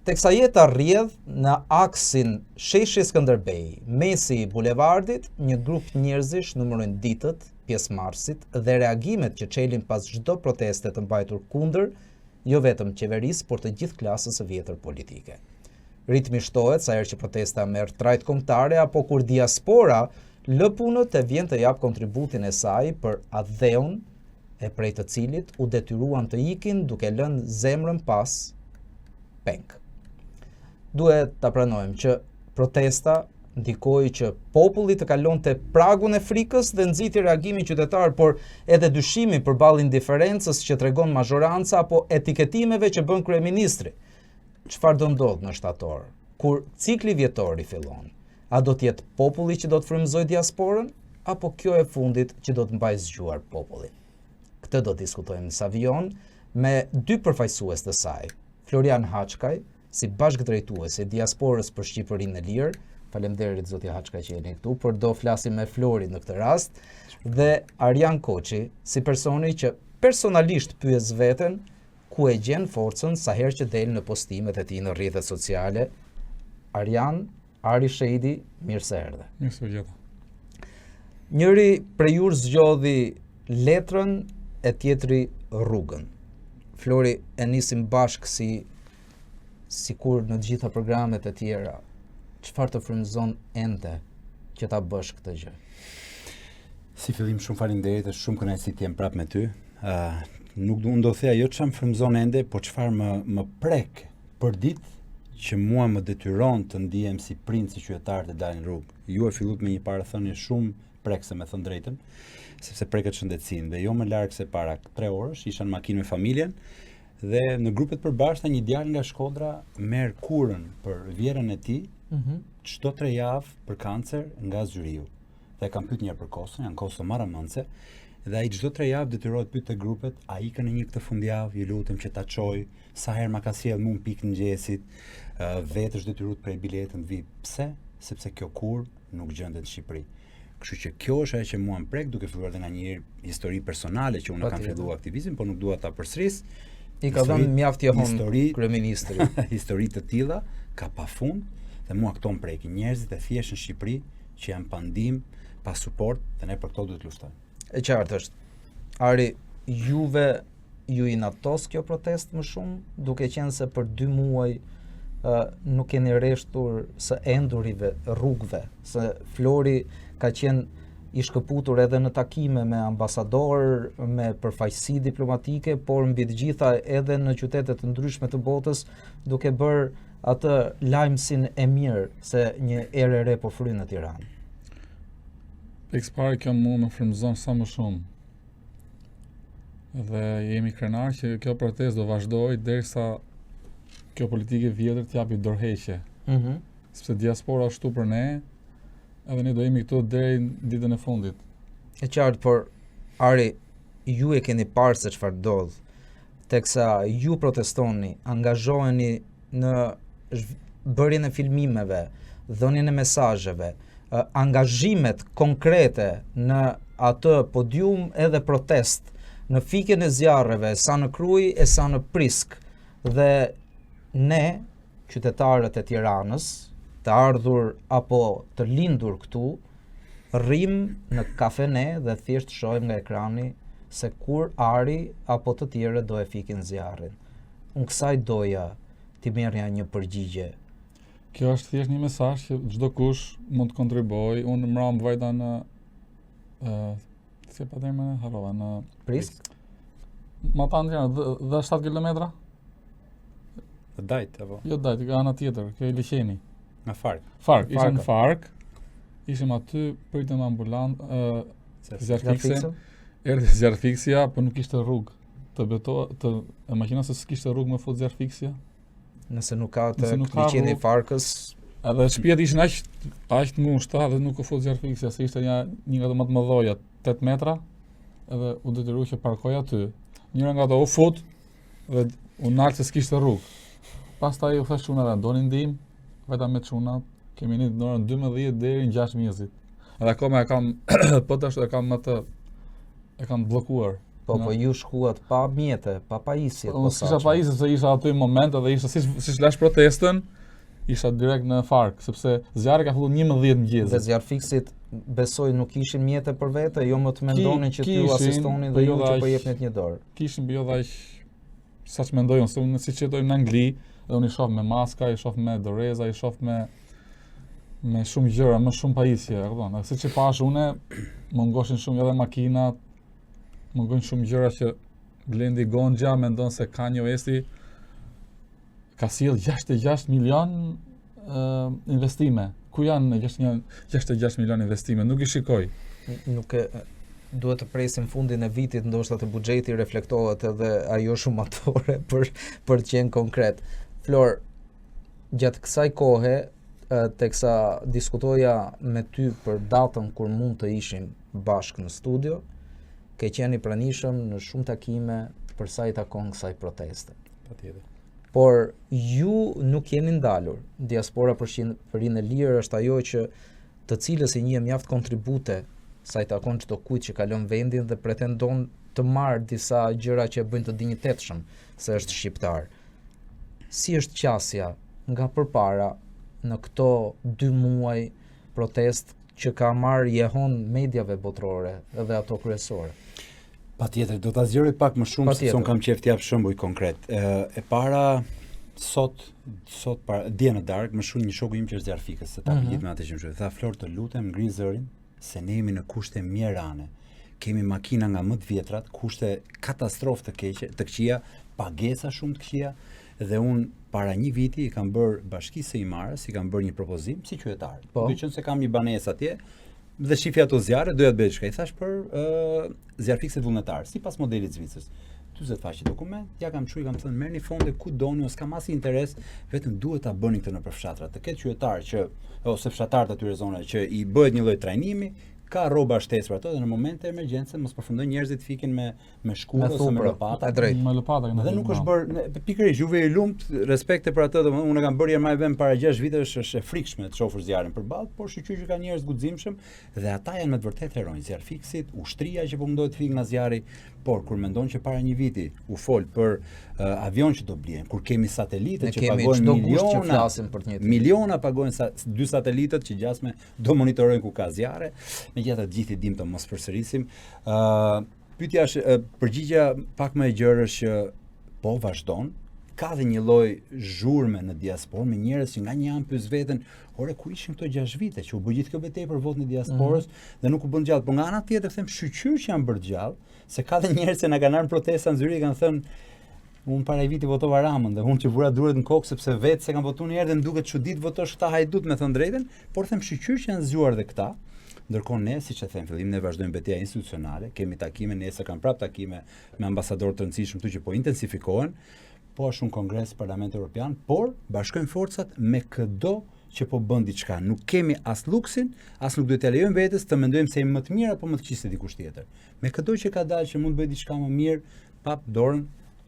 teksa jeta rrjedh në aksin Sheshi Skënderbej, mesi i bulevardit, një grup njerëzish numërojnë ditët, pjesëmarrësit dhe reagimet që çelin pas çdo proteste të mbajtur kundër, jo vetëm qeverisë, por të gjithë klasës së vjetër politike. Ritmi shtohet sa herë që protesta merr trajt kombëtare apo kur diaspora lë punët e vjen të jap kontributin e saj për adheun e prej të cilit u detyruan të ikin duke lënë zemrën pas peng. Duhet ta pranojmë që protesta ndikoi që populli të kalonte pragun e frikës dhe nxiti reagimin qytetar, por edhe dyshimi përballë indiferencës që tregon mazhoranca apo etiketimeve që bën kryeministri. Çfarë do ndodh në shtator, kur cikli vjetor i fillon? A do të jetë populli që do të frymëzojë diasporën, apo kjo e fundit që do të mbajë zgjuar popullin? Këtë do të diskutojmë në Savion me dy përfaqësues të saj, Florian Haçkaj, si bashkëdrejtues e diasporës për Shqipërinë e Lirë. Faleminderit zotja Haçkaj që jeni këtu, por do flasim me Florin në këtë rast, dhe Arjan Koçi, si personi që personalisht pyes veten ku e gjen forcën sa herë që del në postimet e tij në rrjetet sociale. Arjan, Ari Shejdi, mirë se erdhe. Mirë se gjeta. Njëri prej ju zgjodhi letrën e tjetri rrugën. Flori, e nisim bashk sikur në të gjitha programet e tjera. Çfarë të frymëzon ende që ta bësh këtë gjë? Si fillim shumë faleminderit, është shumë kënaqësi të jem prapë me ty. Nuk do të thea jo çfarë më frymëzon ende, po çfarë më prek për ditë që mua më detyron të ndihem si princi qytetar të dalin në rrugë. Ju e filluat me një parathënie shumë prekse, me thënë drejtën, sepse preket shëndetësinë dhe jo më larg se para 3 orësh isha në makinë me familjen dhe në grupet përbashkëta një djalë nga Shkodra merr kurën për vjerën e tij çdo 3 javë për kancer nga zyriu. Dhe kam pyet një herë për Kosovën, janë Kosovë marramëndse, dhe ai çdo 3 javë detyrohet pyet te grupet, a ikën në një këtë fundjavë, ju lutem që ta çoj, sa herë ma ka sjell mua pikë mëngjesit, vetë është detyruar të prej biletën vi. Pse? Sepse kjo kurë nuk gjendet në Shqipëri. Kështu që kjo është ajo që mua më prek, duke filluar nga një histori personale që unë kam filluar aktivizmin, por nuk dua ta përsëris. I ka dhënë mjaft johon kryeministri. Histori të tilla ka pafund dhe mua këto më prekin. Njerëzit e thjeshtë në Shqipëri që janë pa ndihmë, pa suport, dhe ne për këto duhet luftojmë. E qartë është. Ari, juve ju i natos kjo protest më shumë, duke qenë se për 2 muaj nuk keni rreshtur së endurive rrugëve, se Flori ka qenë i shkëputur edhe në takime me ambasador, me përfaqësi diplomatike, por mbi të gjitha edhe në qytete të ndryshme të botës, duke bërë atë lajmësin e mirë se një erë e re po frynë në Tiranë. Pikëparë kjo mua më frymëzon sa më shumë. Dhe jemi krenar që kjo protestë do vazhdojë derisa kjo politikë vjetër t'japi dorëheqje. Sepse diaspora është këtu për ne, edhe ne do jemi këtu deri në ditën e fundit. E qartë, por Ari, ju e keni parë se çfarë ndodh, teksa ju protestoni, angazhoheni në bërjen e filmimeve, dhënien e mesazheve, angazhimet konkrete në atë podium edhe protest, në fikjen e zjarreve, sa në Krujë e sa në Prisk, dhe ne, qytetarët e Tiranës, të ardhur apo të lindur këtu, rrim në kafene dhe thjesht shohim nga ekrani se kur Ari apo të tjerë do e fikin zjarrin. Unë kësaj doja t'i merrja një përgjigje. Kjo është thjesht një mesazh që çdo kush mund të kontribuojë. Unë mram vajta në si pa më harrova në Prisk. Ma tanë janë dhe 7 kilometra? Dajt apo? Jo dajt, ka ana tjetër, kjo i Liqeni. Në Fark. Fark, ishim në Fark. Ishim aty, pritëm ambulant, zjarfikse. Erdhi zjarfiksja, por nuk ishte rrugë. E makina se s'kishte rrugë me fut zjarfiksja. Nëse nuk ka të Liqeni Farkës. Edhe shtëpiat ishin aq të ngushta dhe nuk u fut zjarfiksja, se ishte një nga të më të mëdhoja, 8 metra, edhe u detyru që parkoj aty. Njëra nga ato u fut dhe u nalë se s'kishte rrugë. Pastaj u thash çunave, doni ndihmë, vajta me çunat, kemi një në orën 12 deri në 6 mjezit. Edhe akoma e kam po tash e kam bllokuar Po ju shkuat pa mjete, pa pajisje. Unë s'kisha pajisje se isha aty në moment edhe isha si lash protestën, isha direkt në fark, sepse zjarri ka filluar 11 mëngjesit. Dhe zjarfiksit besoj nuk ishin mjete për vete, jo më të mendonin që t'ju asistonin dhe ju që po jepnit një dorë. Kishin jo dhe sa që mendoj unë, se unë si që dojmë në Angli, dhe unë i shoh me maska, i shoh me doreza, i shoh me shumë gjëra, më shumë pajisje, e kupton. Si që pash une, më ngoshin shumë edhe makinat, më ngoshin shumë gjëra që Blendi Gonxha mendon se Kanye Westi ka sjell 66 milion investime. Ku janë 66 milion investime? Nuk i shikoj. Nuk duhet të presim fundin e vitit, ndoshta të buxheti reflektohet edhe ajo shumatore për të qenë konkret. Flor, gjatë kësaj kohe, teksa diskutoja me ty për datën kur mund të ishim bashkë në studio, ke qenë i pranishëm në shumë takime për sa i takon kësaj proteste. Patjetër. Por ju nuk jeni ndalur. Diaspora Përinë e Lirë është ajo që të cilës i njeh mjaft kontribute sa i takon çdo kujt që kalon vendin dhe pretendon të marrë disa gjëra që e bëjnë të dinjitetshëm se është shqiptar. Si është qasja nga përpara në këto 2 muaj protest që ka marrë jehon mediave botërore edhe ato kryesore? Patjetër, do ta zgjeroj pak më shumë se unë kam qejf të jap shembull konkret. E para sot para dje në darkë më shumë një shoku im që është zjarfikës, se ta gjithë me atë që më shoj. Tha Flor, të lutem ngri zërin se ne jemi në kushte mjerane. Kemi makina nga më të vjetrat, kushte katastrofë të këqija, pagesa shumë të këqija, dhe unë para një viti i kam bërë Bashkisë së Imarës, i kam bërë një propozim si qytetar. Duke qenë se kam një banesë atje, dhe shifja ato zjarre, doja të bëj diçka. I thash për zjarfikësit vullnetar, sipas modelit Zvicrës. 40 faqe dokument, ja kam çuar, kam thënë merrni fonde ku doni, ose kam as interes, vetëm duhet ta bëni këtë nëpër fshatra. Të ketë qytetar që ose fshatarët atyre zonave që i bëhet një lloj trajnimi, ka rroba shtesë për ato dhe në momente emergjence mos përfundojnë njerëzit fikin me shkullë ose me lopata. Me lopata dhe nuk është bërë pikërisht juve i lumt, respekte për atë, domethënë unë kam bërë më vend para 6 viteve, është e frikshme të shohësh zjarrin përballë, por shqyr që ka njerëz guximshëm dhe ata janë me të vërtetë heronj, zjarfikësit, ushtria që po mundohet të fikë nga zjarri, por kur mendon që para një viti u fol për avion që do blihen, kur kemi satelitet që pagojnë miliona pagojnë 2 satelitët që gjasme do monitorojnë ku ka zjarre, megjithatë gjithë i dim të mos përsërisim. Pyetja është, përgjigja pak më e gjerë është që po vazhdon, ka dhe një lloj zhurme në diasporë me njerëz që nga një anë pyes veten, ore ku ishin këto 6 vite që u bë gjithë kjo betejë për votën e diasporës dhe nuk u bën gjallë, por nga ana tjetër them shqyr që janë bërë gjallë, se ka dhe njerëz që na kanë ardhur protesta në Zyri kanë thënë unë para i viti votova Ramën dhe unë që vura duret në kokë sepse vetë se kam votuar një herë dhe më duket çudit votosh këta hajdut me thënë drejtën, por them shqyr që janë zgjuar dhe këta. Ndërkohë ne, siç e them fillim, ne vazhdojmë betejë institucionale, kemi takime, nesër kam prap takime me ambasadorë të rëndësishëm këtu që po intensifikohen, po është un kongres Parlamenti Evropian, por bashkojmë forcat me çdo që po bën diçka. Nuk kemi as luksin, as nuk duhet t'ia lejojmë vetes të mendojmë se jemi më të mirë apo më të keq se dikush tjetër. Me çdo që ka dalë që mund të bëjë diçka më mirë, pap dorën,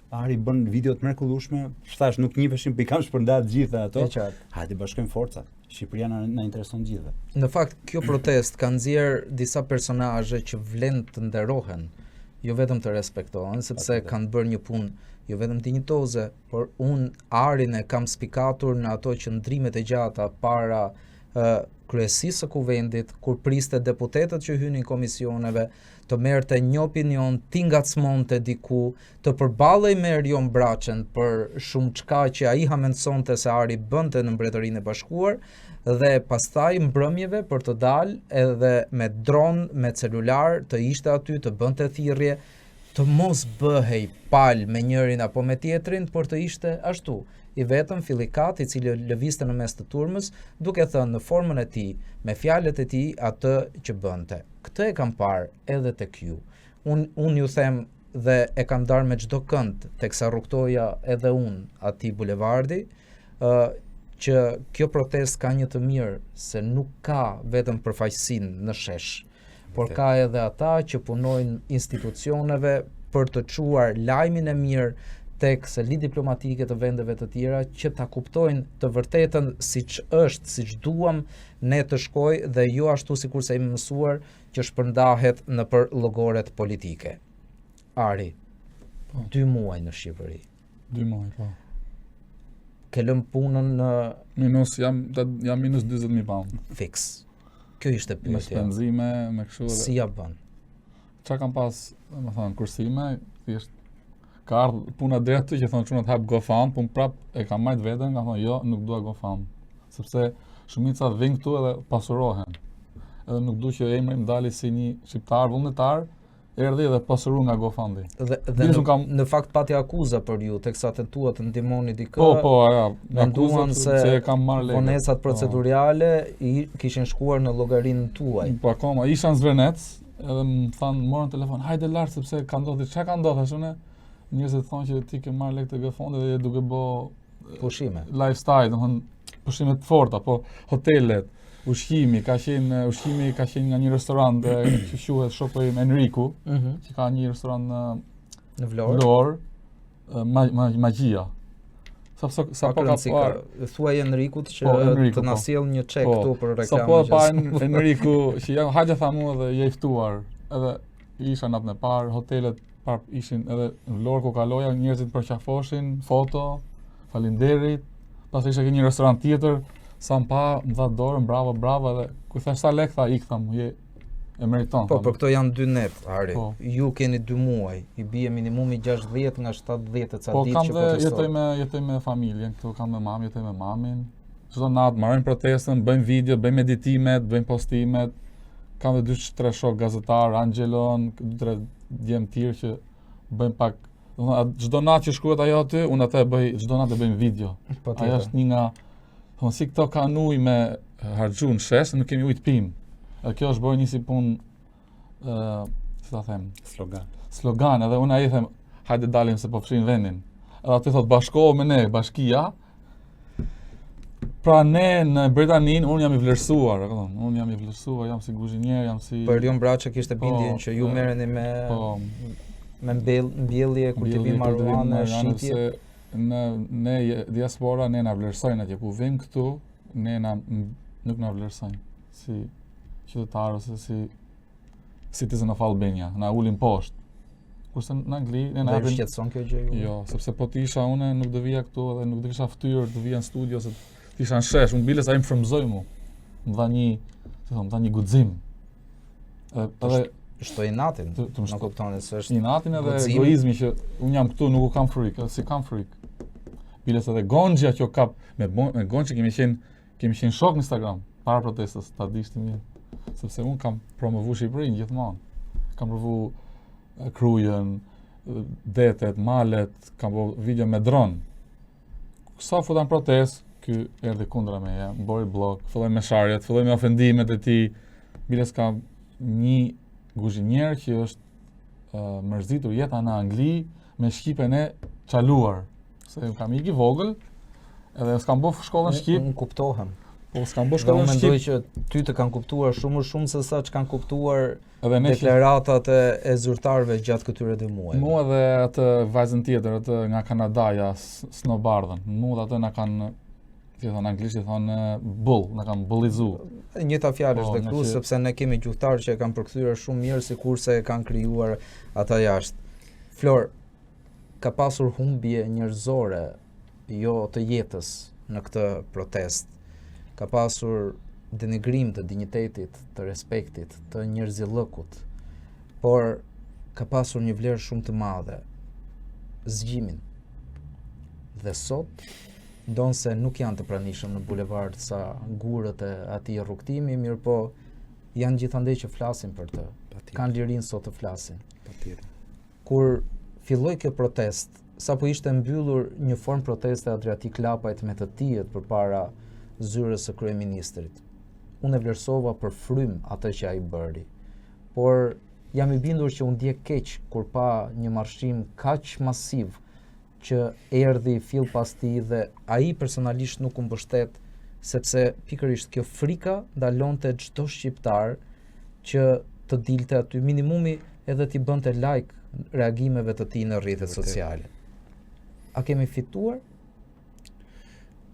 Ari bën video të mrekullueshme, thash nuk njiheshin, po i kam shpërndar të gjitha ato. Hajde bashkojmë forcat. Shqipëria na intereson gjithë. Në fakt, kjo protest ka nxjerr disa personazhe që vlen të nderohen, jo vetëm të respektohen, sepse kanë bërë një punë jo vetëm dinjitoze, por unë Arin e kam spikatur në ato qëndrimet e gjata para kryesisë së kuvendit, kur priste deputetët që hynin komisioneve, të merrte një opinion, ti ngacmonte diku, të përballej me Erion Braçën për shumë çka që ai hamendsonte se Ari bënte në Mbretërinë e Bashkuar, dhe pastaj mbrëmjeve për të dalë edhe me dron, me celular, të ishte aty, të bënte thirrje, të mos bëhej pal me njërin apo me tjetrin, por të ishte ashtu. I vetëm fillikat i cili lëvizte në mes të turmës, duke thënë në formën e tij, me fjalët e tij atë që bënte. Këtë e kam parë edhe tek ju. Unë ju them dhe e kam darë me çdo kënd, teksa rrugtoja edhe unë atij bulevardi, që kjo protest ka një të mirë se nuk ka vetëm përfaqësinë në shesh, por ka edhe ata që punojnë institucioneve për të çuar lajmin e mirë tek seli diplomatike të vendeve të tjera që ta kuptojnë të vërtetën siç është, siç duam ne të shkojë dhe jo ashtu sikur se jemi mësuar që shpërndahet nëpër llogoret politike. Ari, 2 muaj në Shqipëri. 2 muaj, po. Ke lëmë punën në Jam minus 20.000 pound. fix. Kjo ishte Me pyetja. shpenzime, me kështu. Si ja bën? Qa kam pas, më thonë, kursime, thjesht ka ardhur puna drejt ty që thonë çuna të hap GoFund, po prap e kam marrë veten, kam thonë jo, nuk dua GoFund. Sepse shumica vijnë këtu edhe pasurohen. Edhe nuk du që emri më dali si një shqiptar vullnetar, erdhi dhe pasuru nga GoFundi. Dhe në fakt pati akuza për ju, teksa tentua të ndihmoni dikë. Po, ja, menduan se e kam marrë lekë. Vonesat procedurale kishin shkuar në llogarinë tuaj. Po akoma isha në Zvernec, edhe më thanë, morën telefon, hajde lart sepse ka ndodhur, çka ka ndodhur, ashtu njerëzit thonë që ti ke marrë lekë të GoFundit dhe je duke bë pushime. Lifestyle, domethënë pushime të forta, po hotelet, ushqimi ka qenë nga një restorant që quhet Shopping Enriku, që ka një restorant në Vlorë. Magjia. Sa po ka parë, thuaj Enrikut që të na sjell një çek këtu për reklamën. Sa po pa Enriku që ja hajde tha mua dhe je i ftuar. Edhe isha natën e parë, hotelet ishin edhe në Vlorë ku kaloja, njerëzit përqafoshin, foto, faleminderit. Pastaj ishte një restorant tjetër, sa më pa, më dha dorën, bravo, edhe ku thash sa lek, tha ik, tham, je e meriton. Po, për këto janë 2 net, Ari. Po. Ju keni 2 muaj, i bie minimumi 60 nga 70 e ca po, ditë që po të jetoj me familjen, këtu kam me mamin, jetoj me mamin. Çdo natë marrojmë protestën, bëjmë video, bëjmë editimet, bëjmë postimet. Kam dhe 2-3 shok gazetar, Angelon, 2-3 djem tjerë që bëjmë pak. Çdo natë që shkruhet ajo aty, unë atë e bëj, çdo natë e bëjmë video. Ajo është një nga, si këto kanë ujë me harxhu në shesh, nuk kemi ujë të pimë. Edhe kjo është bërë një si punë, si ta them, slogan, edhe unë ai them, hajde dalim se po fshin vendin. Edhe aty thot bashkohu me ne, bashkia. Pra ne në Britaninë unë jam i vlerësuar, jam si kuzhinier, jam si Për Rion Braça kishte bindjen që ju merreni me mbjellje, kultivim marijuane, shitje. Ne diaspora ne na vlerësojnë atje ku vim këtu, nuk na vlerësojnë si qytetar ose si citizen of Albania, na ulin poshtë. Kurse në Angli ne na japin. Shqetëson kjo gjë ju? Jo, sepse po të isha unë nuk do vija këtu edhe nuk do kisha ftyrë të vija në studio se të isha në shesh, unë bile sa i më frymëzoj mu. Më dha një guxim. Edhe shtoj natin, nuk kupton se është i natin edhe egoizmi që unë jam këtu, nuk u kam frikë, si kam frikë. Bile se edhe Gonxha që kap me Gonxha kemi qenë shok në Instagram para protestës, ta dishti mirë. Sepse unë kam promovu Shqipërinë gjithmonë. Kam provu Krujën, detet, malet, kam bo video me dron. Sa futan protestë, ky erdhi kundra meje, mbori blok, filloi me sharjet, filloi me ofendimet e tij. Bile s'ka një kuzhinier që është mërzitur jeta në Angli me shqipen e çaluar. Se kam iki vogël, edhe s'kam bëu shkollën shqip. Unë kuptohem. Po s'kam bëu shkollën shqip. Unë mendoj që ty të kanë kuptuar shumë më shumë se sa që kanë kuptuar deklaratat e zyrtarëve gjatë këtyre 2 muajve. Mua dhe atë vajzën tjetër, atë nga Kanadaja, snowboardën. Mua dhe atë na kanë, si thon anglisht, thon bull, na kanë bullizu. Njëta fjalë është këtu, sepse ne kemi gjuhëtarë që e kanë përkthyer shumë mirë sikurse e kanë krijuar ata jashtë. Flor, ka pasur humbje njerëzore, jo të jetës në këtë protest. Ka pasur denigrim të dinjitetit, të respektit, të njerëzillëkut, por ka pasur një vlerë shumë të madhe, zgjimin. Dhe sot, ndonse nuk janë të pranishëm në bulevard sa gurët e atij rrugtimi, mirë po janë gjithandej që flasin për të. Kanë lirinë sot të flasin. Kur filloi kjo protest, sapo ishte mbyllur një formë proteste Adriatik Lapajt me të tijet përpara zyrës së kryeministrit. Unë e vlerësova për frym atë që ai bëri. Por jam i bindur që u ndjek keq kur pa një marshim kaq masiv që erdhi fill pas tij dhe ai personalisht nuk u mbështet sepse pikërisht kjo frika ndalonte çdo shqiptar që të dilte aty, minimumi edhe t'i bënte like reagimeve të tij në rrjetet sociale. A kemi fituar?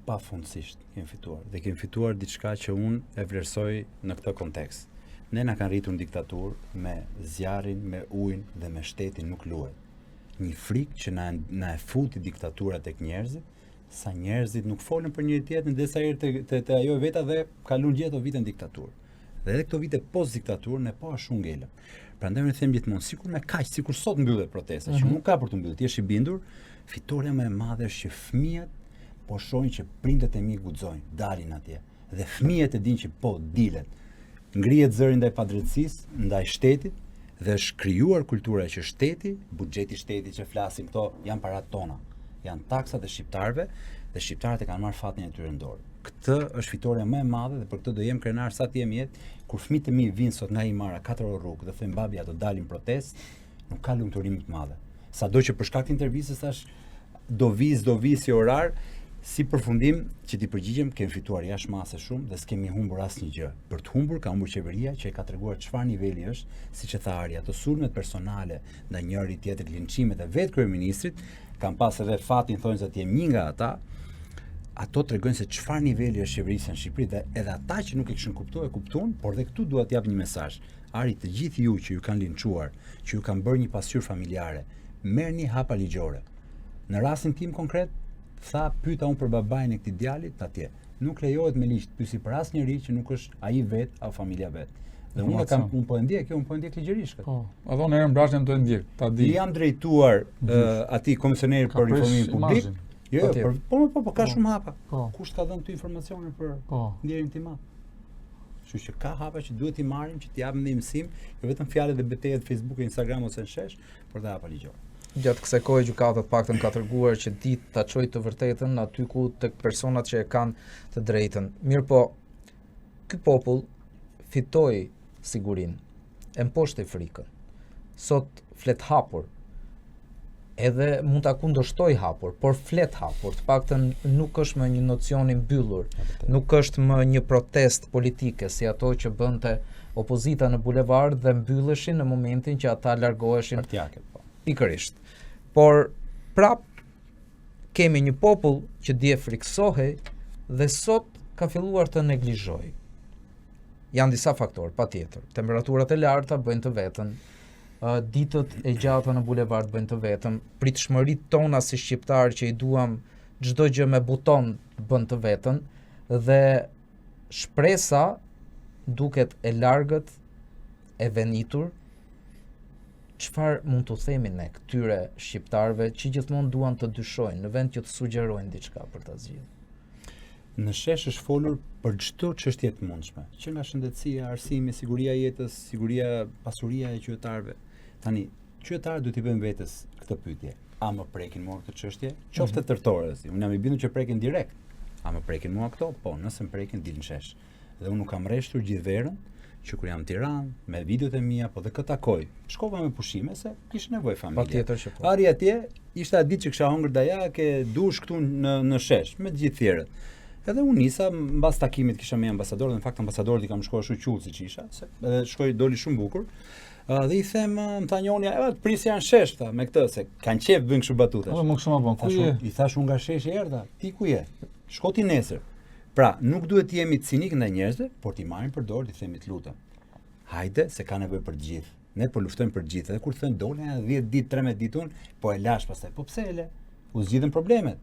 Pafundësisht kemi fituar. Dhe kemi fituar diçka që unë e vlerësoj në këtë kontekst. Ne na kanë rritur në diktaturë, me zjarrin, me ujin dhe me shtetin nuk luhet. Një frikë që na e futi diktatura tek njerëzit, sa njerëzit nuk folën për njëri tjetrin dhe sa herë te ajo veta dhe kalon gjithë ato vite në diktaturë. Dhe edhe këto vite post diktaturë ne po ashtu ngelëm. Prandaj ne them gjithmonë, sikur me kaq, sikur sot mbyllet protesta, që nuk ka për të mbyllur, ti je i bindur, fitoria më e madhe është që fëmijët po shohin që prindët e mi guxojnë, dalin atje. Dhe fëmijët e dinë që po dilet. Ngrihet zëri ndaj padrejtësisë, ndaj shtetit dhe është krijuar kultura që shteti, buxheti i shtetit që flasim këto janë parat tona. Janë taksat e shqiptarëve dhe shqiptarët e kanë marrë fatin e tyre në dorë. Këtë është fitoria më e madhe dhe për këtë do jem krenar sa të jem jetë, kur fëmijët e mi vinë sot nga Imara 4 orë rrugë dhe thënë babi do dalim protestë, nuk ka lumturim të madhe. Sado që për shkak të intervistës thash do viz si orar, si përfundim që t'i përgjigjem, kemi fituar jashtë mase shumë dhe s'kemi humbur asnjë gjë. Për të humbur ka humbur qeveria që e ka treguar çfarë niveli është, siç e tha Ari, ato sulmet personale ndaj njëri tjetrit, linçimet e vetë kryeministrit, kanë pas edhe fatin thonë se jem një nga ata. Ato tregojnë se çfarë niveli është qeverisja në Shqipëri dhe edhe ata që nuk e kishin kuptuar, e kuptuan, por dhe këtu dua t'jap një mesazh. Ari, të gjithë ju që ju kanë linçuar, që ju kanë bërë një pasqyrë familjare, merrni hapa ligjore. Në rastin tim konkret, pyeta unë për babain e këtij djalit atje. Nuk lejohet me ligj të pyesi për asnjëri që nuk është ai vet apo familja vet. Dhe unë po e ndjek ligjërisht. Po, edhe unë në brazhën do e ndjek, ta di. Jam drejtuar atij komisionerit për informimin publik. Jo, po ka shumë hapa. Kush ka dhënë këto informacione për ndjerin tim? Kështu që ka hapa që duhet i marrim, që t'i japim një mësim, jo vetëm fjalët dhe betejat në Facebook e Instagram ose në shesh, por dhe hapa ligjore. Gjatë kësaj kohe gjykata të paktën ka treguar që ditë ta çojë të vërtetën aty ku tek personat që e kanë të drejtën. Mirë po, ky popull fitoi sigurinë, e mposhtoi frikën. Sot flet hapur. Edhe mund ta kundërshtoj hapur, por flet hapur, të paktën nuk është më një nocion i mbyllur, nuk është më një protestë politike si ato që bënte opozita në bulevard dhe mbylleshin në momentin që ata largoheshin pikërisht. Por prap kemi një popull që dje friksohej dhe sot ka filluar të neglizhojë. Janë disa faktorë, patjetër. Temperaturat e larta bëjnë të vetën, ditët e gjata në bulevard bëjnë të vetën, pritshmëritë tona si shqiptar që i duam çdo gjë me buton bën të vetën dhe shpresa duket e largët, e venitur. Çfarë mund të themi ne këtyre shqiptarëve që gjithmonë duan të dyshojnë në vend që të sugjerojnë diçka për ta zgjidhur? Në shesh është folur për çdo çështje të mundshme, që nga shëndetësia, arsimi, siguria e jetës, siguria, pasuria e qytetarëve. Tani, qytetarët duhet i bëjnë vetes këtë pyetje. A më prekin mua këtë çështje? Qoftë tërtore, unë jam i bindur që prekin direkt. A më prekin mua këto? Po, nëse më prekin dil në shesh. Dhe unë nuk kam rreshtur gjithë verën që kur jam në Tiranë, me videot e mia, po dhe këtë takoj. Shkova me pushime se kishte nevojë familje. Patjetër që po. Ari atje, ishte atë ditë që kisha hëngur dajake, dush këtu në shesh me të gjithë tjerët. Edhe unë nisa mbas takimit kisha me ambasadorët, në fakt ambasadorët i kam shkuar shumë qull siç isha, se edhe shkoi doli shumë bukur. Dhe i them, më tha njëri, "Të prisi janë shesh tha, me këtë se kanë qef bëjnë kështu batute." Po më kështu më bën. Ku je? I thash unë nga sheshi erdha. Ti ku je? Shko ti nesër. Pra, nuk duhet të jemi cinik ndaj njerëzve, por t'i marrim për dorë, t'i themi të lutem. Hajde se ka nevojë për të gjithë. Ne po luftojmë për të gjithë. Dhe kur thënë dolën 10 ditë, 13 ditë unë, po e lash pastaj. Po pse e le? U zgjidhen problemet.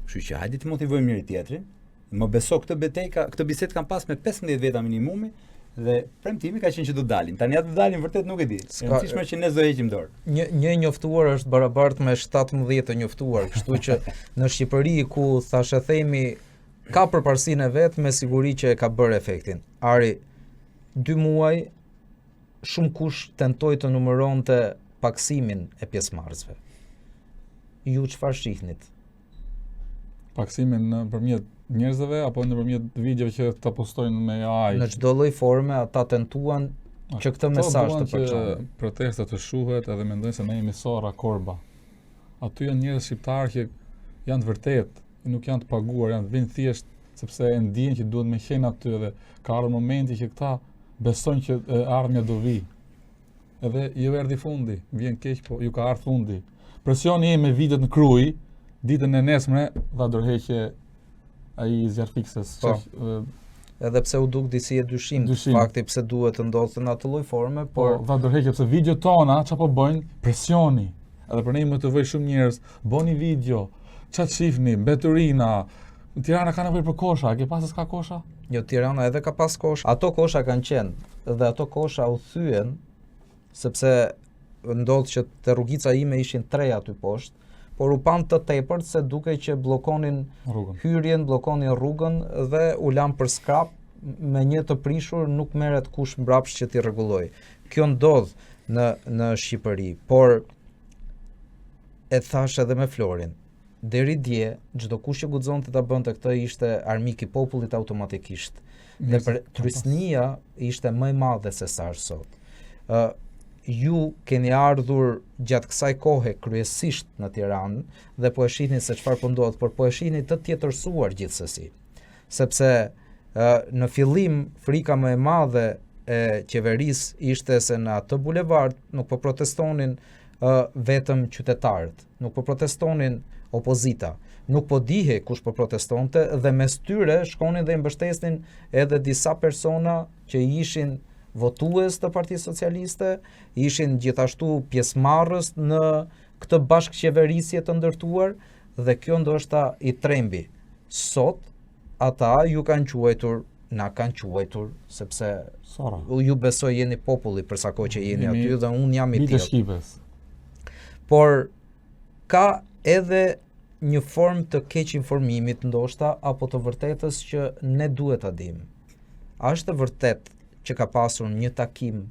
Kështu që hajde të motivojmë njëri tjetrin. Më beso këtë bisedë kam pas me 15 veta minimumi dhe premtimi ka qenë që do dalin. Tani atë do dalin vërtet nuk e di. Rëndësishme që ne do heqim dorë. Një njoftuar është barabart me 17 të njoftuar, kështu që në Shqipëri ku thashë themi ka përparësinë e vet, me siguri që e ka bërë efektin. Ari, 2 muaj shumë kush tentoi të numëronte paksimin e pjesëmarrësve. Ju çfarë shihnit? Paksimin nëpërmjet njerëzve apo nëpërmjet videove që ta postojnë me AI? Në çdo lloj forme ata tentuan që këtë mesazh të përçojnë. Protestat të shuhet edhe mendojnë se ne jemi sorra korba. Aty janë njerëz shqiptar që janë të vërtetë, nuk janë të paguar, janë vinë thjesht sepse e ndiejnë që duhet me qenë aty dhe ka ardhur momenti që këta besojnë që ardhmja do vi. Edhe ju erdhi fundi, vjen keq, po ju ka ardhur fundi. Presioni jemi me videot në Kruj, ditën e nesme dha dorëheqje ai zjarfikses. edhe pse u duk disi e dyshim fakti pse duhet të ndodhte në atë lloj forme, por dha ndërheqje pse video tona çapo bëjnë presioni. Edhe për ne më të vëj shumë njerëz, bëni video, ç'a shihni, mbeturina. Tirana ka nevojë për kosha, a ke pasur s'ka kosha? Jo, Tirana edhe ka pas kosha. Ato kosha kanë qenë dhe ato kosha u thyen sepse ndodh që te rrugica ime ishin 3 aty poshtë, por u pan të tepërt se duke që bllokonin hyrjen, bllokonin rrugën dhe u lan për skrap me një të prishur, nuk merret kush mbrapsht që t'i rregulloj. Kjo ndodh në Shqipëri, por e thash edhe me Florin. Deri dje, çdo kush që guxonte ta bënte këtë ishte armik i popullit automatikisht. Dhe për trysnia ishte më e madhe se sa është sot. Ju keni ardhur gjatë kësaj kohe kryesisht në Tiranë dhe po e shihni se çfarë po ndodh, por po e shihni të tjetërsuar gjithsesi. Sepse në fillim frika më e madhe e qeverisë ishte se në atë bulevard nuk po protestonin vetëm qytetarët, nuk po protestonin opozita, nuk po dihe kush po protestonte dhe mes tyre shkonin dhe i mbështesnin edhe disa persona që ishin votues të Partisë Socialiste, ishin gjithashtu pjesëmarrës në këtë bashkëqeverisje të ndërtuar dhe kjo ndoshta i trembi. Sot ata ju kanë quajtur, na kanë quajtur sepse ju besoj jeni populli për sa kohë që jeni aty dhe unë jam i tillë. Por ka edhe një formë të keq informimit ndoshta apo të vërtetës që ne duhet ta dimë. A është vërtet që ka pasur një takim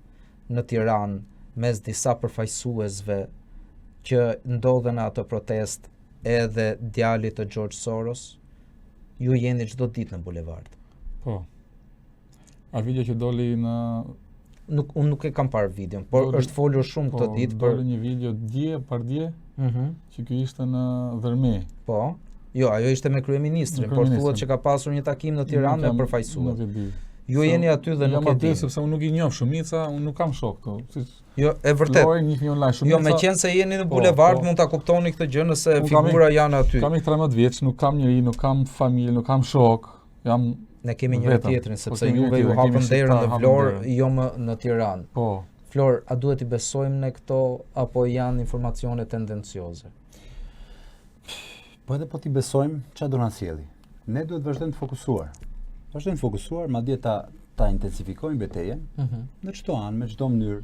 në Tiranë mes disa përfaqësuesve që ndodhen në atë protest edhe djalit të George Soros? Ju jeni çdo ditë në bulevard. Po. A video që doli në unë nuk e kam parë videon, por është folur shumë këtë ditë për një video dje që ky ishte në Dhërmi. Po. Jo, ajo ishte me kryeministrin, por thuhet që ka pasur një takim në Tiranë me përfaqësues. Ju jeni aty dhe nuk e di. Sepse unë nuk i njoh shumica, unë nuk kam shok këtu. Jo, e vërtet. Jo, meqense jeni në bulevard mund ta kuptoni këtë gjë nëse figura janë aty. Kam 13 vjeç, nuk kam njëri, nuk kam familje, nuk kam shok. Ne kemi njëri tjetrin sepse juve ju hapën derën në Vlorë, jo më në Tiranë. Po. Flor, a duhet i besojmë ne këto apo janë informacione tendencioze? Po edhe po t'i besojmë, ç'a do na sjelli? Ne duhet vazhdojmë të fokusuar. Vazhdojmë të fokusuar, madje ta intensifikojmë betejën në çdo anë, me çdo mënyrë,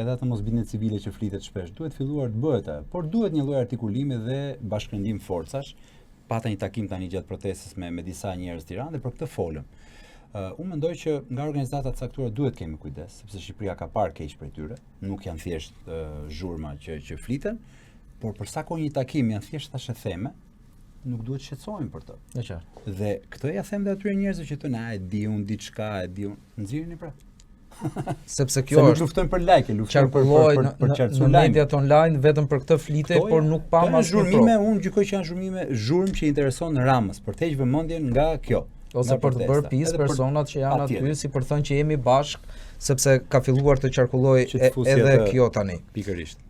edhe atë mosbindje civile që flitet shpesh. Duhet filluar të bëhet ajo, por duhet një lloj artikulimi dhe bashkëndim forcash. Pata një takim tani gjatë protestës me disa njerëz të Tiranë dhe për këtë folëm. Unë mendoj që nga organizatat caktuara duhet kemi kujdes, sepse Shqipëria ka parë keq prej tyre, nuk janë thjesht zhurma që fliten, por për sa kohë një takim janë thjesht thashë theme, nuk duhet shqetësohemi për të. E qartë. Dhe këtë ja them dhe atyre njerëzve që thonë, e di unë diçka, e di unë, nxirrini pra. Sepse kjo është luftojmë për like, luftojmë për qartësullajnë. Në mediat online vetëm për këtë flite, por nuk pa asnjë zhurmime, unë gjykoj që janë zhurmë që intereson Ramës, për të heqë vëmendjen nga kjo. Ose për të bërë pis personat që janë aty, si për thënë që jemi bashk, sepse ka filluar të qarkullojë edhe kjo tani. Pikërisht.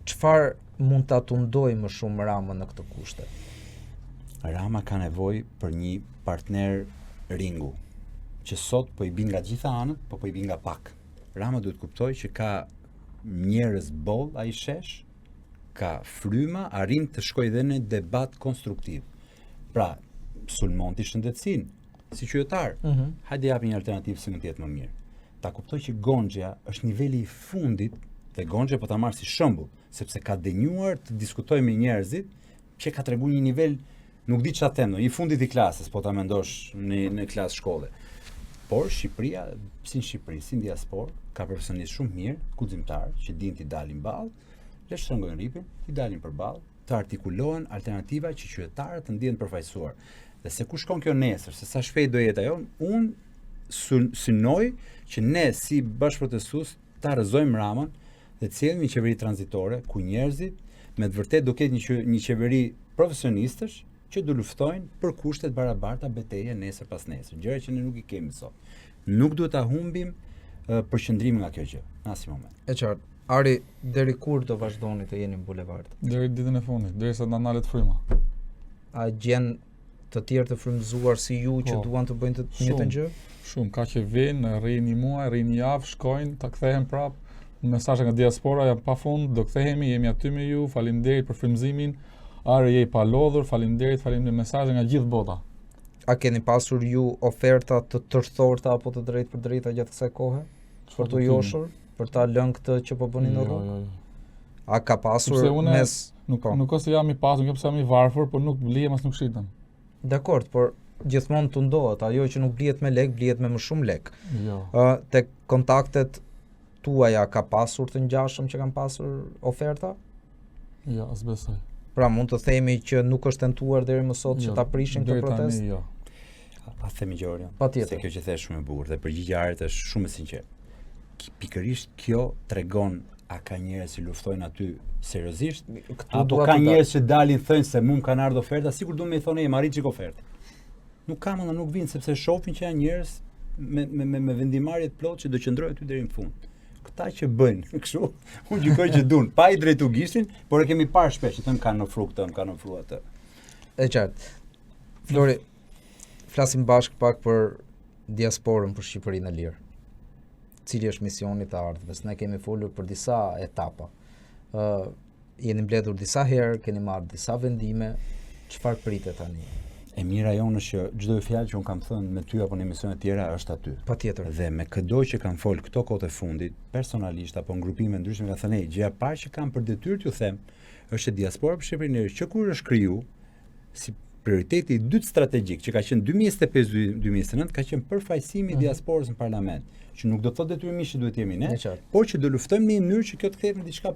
Çfarë mund ta tundoj më shumë Ramën në këtë kushte? Rama ka nevojë për një partner ringu, që sot po i bin nga gjitha anët, po i bin nga pak. Rama duhet kuptoj që ka njerëz boll ai shesh, ka fryma, arrin të shkojë dhe në debat konstruktiv. Pra, sulmonti shëndetësinë si qytetar. Hajde japi një alternativë si mund të jetë më mirë. Ta kuptoj që Gonxha është niveli i fundit dhe Gonxha po ta marr si shembull, sepse ka dënjuar të diskutojë me njerëzit që ka treguar një nivel, nuk di çfarë them, i fundit i klasës, po ta mendosh në klasë shkolle. Por Shqipëria, si në Shqipëri, si në diasporë, ka profesionistë shumë mirë, guximtar, që dinë të dalin ballë, le të shtrëngojnë ripin, të dalin përballë, të artikulohen alternativa që qytetarët të ndihen përfaqësuar. Dhe se ku shkon kjo nesër, se sa shpejt do jetë ajo, unë synoj që ne si bashkëprotestues ta rrëzojmë Ramën dhe të cilëmi një qeveri tranzitore ku njerëzit me të vërtet do ketë një qeveri profesionistësh që do luftojnë për kushtet barabarta beteje nesër pas nesër, gjëra që ne nuk i kemi sot. Nuk duhet ta humbim përqendrimin nga kjo gjë në asnjë moment. E qartë. Ari, deri kur do vazhdoni të jeni në bulevard? Deri ditën e fundit, derisa na ndalet fryma. A gjen të tjerë të frymëzuar si ju që duan të bëjnë të njëjtën gjë? Shumë, ka që vinë, rrinë një muaj, rrinë një javë, shkojnë, ta kthehen prap. Mesazhe nga diaspora janë pafund, do kthehemi, jemi aty me ju, faleminderit për frymëzimin. Are je pa lodhur, faleminderit mesazhe nga gjithë bota. A keni pasur ju oferta të tërthorta apo të drejtë për drejta gjatë kësaj kohe? Për të joshur, për ta lënë këtë që po bëni në rrugë? Jo. A ka pasur mes Nuk ose jam i pasur, jo pse jam i varfër, por nuk blihem as nuk shitem. Dakor, por gjithmonë të ndohet, ajo që nuk blihet me lek, blihet me më shumë lek. Jo. Tek kontaktet tuaja ka pasur të ngjashëm që kanë pasur oferta? Jo, as besoj. Pra mund të themi që nuk është tentuar deri më sot që ta prishin këtë protestë? Jo. A themi Gjorja? Patjetër. Se kjo që the shumë e bukur dhe përgjigjja e është shumë e sinqertë. Pikërisht kjo tregon a ka njerëz që luftojnë aty seriozisht, apo ka njerëz që dalin thënë se mu më kanë ardhur oferta, sikur duhet më thonë marrit çik ofertë. Nuk ka më, nuk vinë sepse shohin që janë njerëz me vendimarrje të plotë që do qëndrojnë aty deri në fund. Këta që bëjnë kështu, unë gjykoj që duan, pa i drejtu gishtin, por e kemi parë shpesh që thënë kanë ofruar këtë, kanë ofruar atë. E qartë. Flori, flasim bashkë pak për diasporën, për Shqipërinë e lirë. Cili është misioni të ardhmes? Ne kemi folur për disa etapa. Jeni mbledhur disa herë, keni marrë disa vendime. Çfarë pritet tani? E mira jonë është që çdo fjalë që un kam thënë me ty apo në emisione të tjera është aty. Patjetër. Dhe me çdo që kam fol këto kohë të fundit, personalisht apo në grupime ndryshme ka thënë, gjëja e parë që kam për detyrë t'ju them është që diaspora për Shqipërinë që kur është kriju si prioriteti i dytë strategjik që ka qenë 2025-2029 ka qenë përfaqësimi i diasporës në parlament, që nuk do të thotë detyrimisht që duhet jemi ne, por që do luftojmë në një mënyrë që kjo të kthehet në diçka